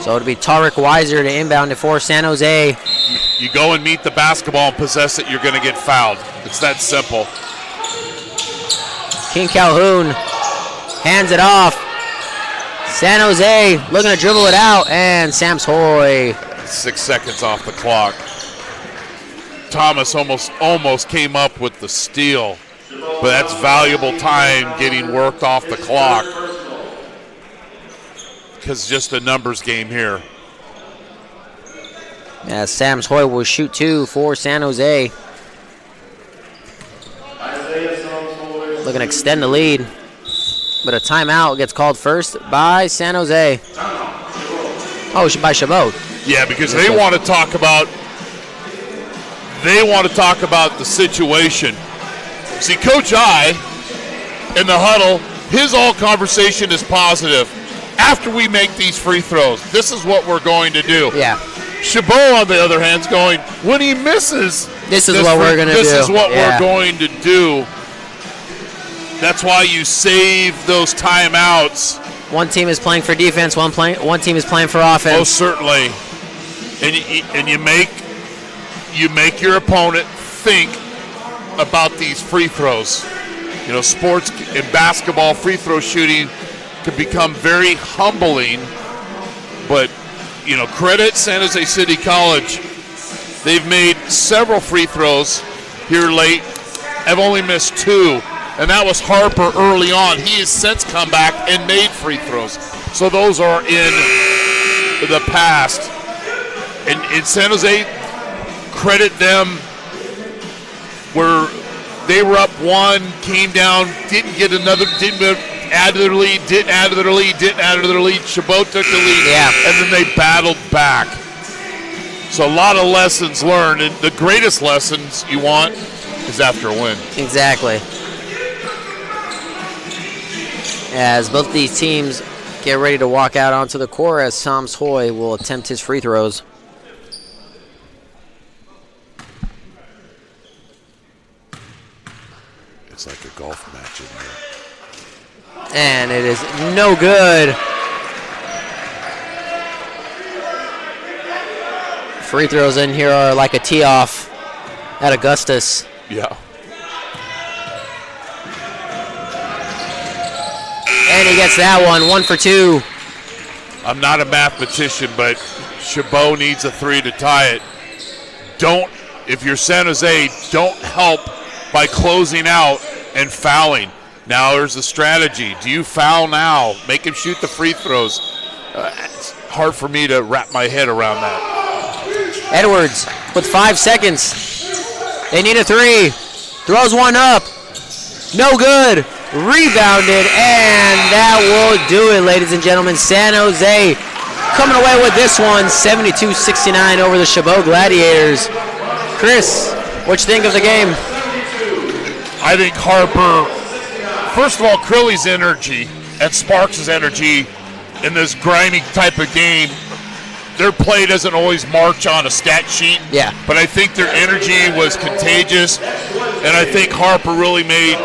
So it'll be Tariq Weiser to inbound it for San Jose.
You go and meet the basketball and possess it, you're going to get fouled. It's that simple.
King Calhoun hands it off. San Jose looking to dribble it out, and Sams Hoy.
6 seconds off the clock. Thomas almost came up with the steal, but that's valuable time getting worked off the clock because it's just a numbers game here.
Yeah, Sams Hoy will shoot 2 for San Jose. Looking to extend the lead, but a timeout gets called first by San Jose. Oh, by Chabot.
Yeah, because they want to talk about the situation. See, Coach I in the huddle, his all conversation is positive. After we make these free throws, this is what we're going to do.
Yeah.
Chabot, on the other hand, is going, when he misses,
this is what we're going to do.
This is what we're going to do. That's why you save those timeouts.
One team is playing for defense, one team is playing for offense.
Most certainly. And you make your opponent think about these free throws. You know, sports and basketball free throw shooting can become very humbling, but you know, credit San Jose City College. They've made several free throws here late. I've only missed 2, and that was Harper early on. He has since come back and made free throws. So those are in the past. And in San Jose, credit them where they were up 1, came down, didn't add to their lead, didn't add to their lead. Chabot took the lead, and then they battled back. So a lot of lessons learned, and the greatest lessons you want is after a win.
Exactly. As both these teams get ready to walk out onto the court, as Sams Hoy will attempt his free throws.
It's like a golf match in here.
And it is no good. Free throws in here are like a tee-off at Augustus.
Yeah.
And he gets that one for 2.
I'm not a mathematician, but Chabot needs a 3 to tie it. If you're San Jose, don't help by closing out and fouling. Now there's a strategy. Do you foul now? Make him shoot the free throws. It's hard for me to wrap my head around that.
Edwards with 5 seconds. They need a 3. Throws one up. No good. Rebounded, and that will do it, ladies and gentlemen. San Jose coming away with this one, 72-69 over the Chabot Gladiators. Chris, what you think of the game?
I think Harper, first of all, Crilly's energy and Sparks' energy in this grimy type of game, their play doesn't always march on a stat sheet.
Yeah.
But I think their energy was contagious, and I think Harper really made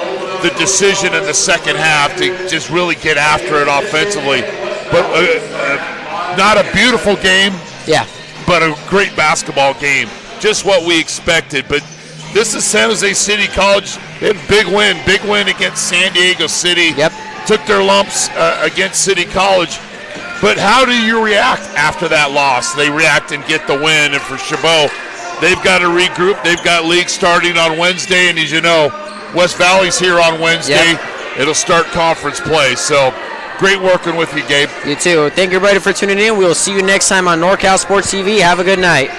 the decision in the second half to just really get after it offensively. But not a beautiful game.
Yeah.
But a great basketball game. Just what we expected. But this is San Jose City College. They had a big win against San Diego City.
Yep.
Took their lumps against City College. But how do you react after that loss? They react and get the win. And for Chabot, they've got to regroup. They've got league starting on Wednesday. And as you know, West Valley's here on Wednesday.
Yep.
It'll start conference play. So great working with you, Gabe.
You too. Thank you, everybody, for tuning in. We will see you next time on NorCal Sports TV. Have a good night.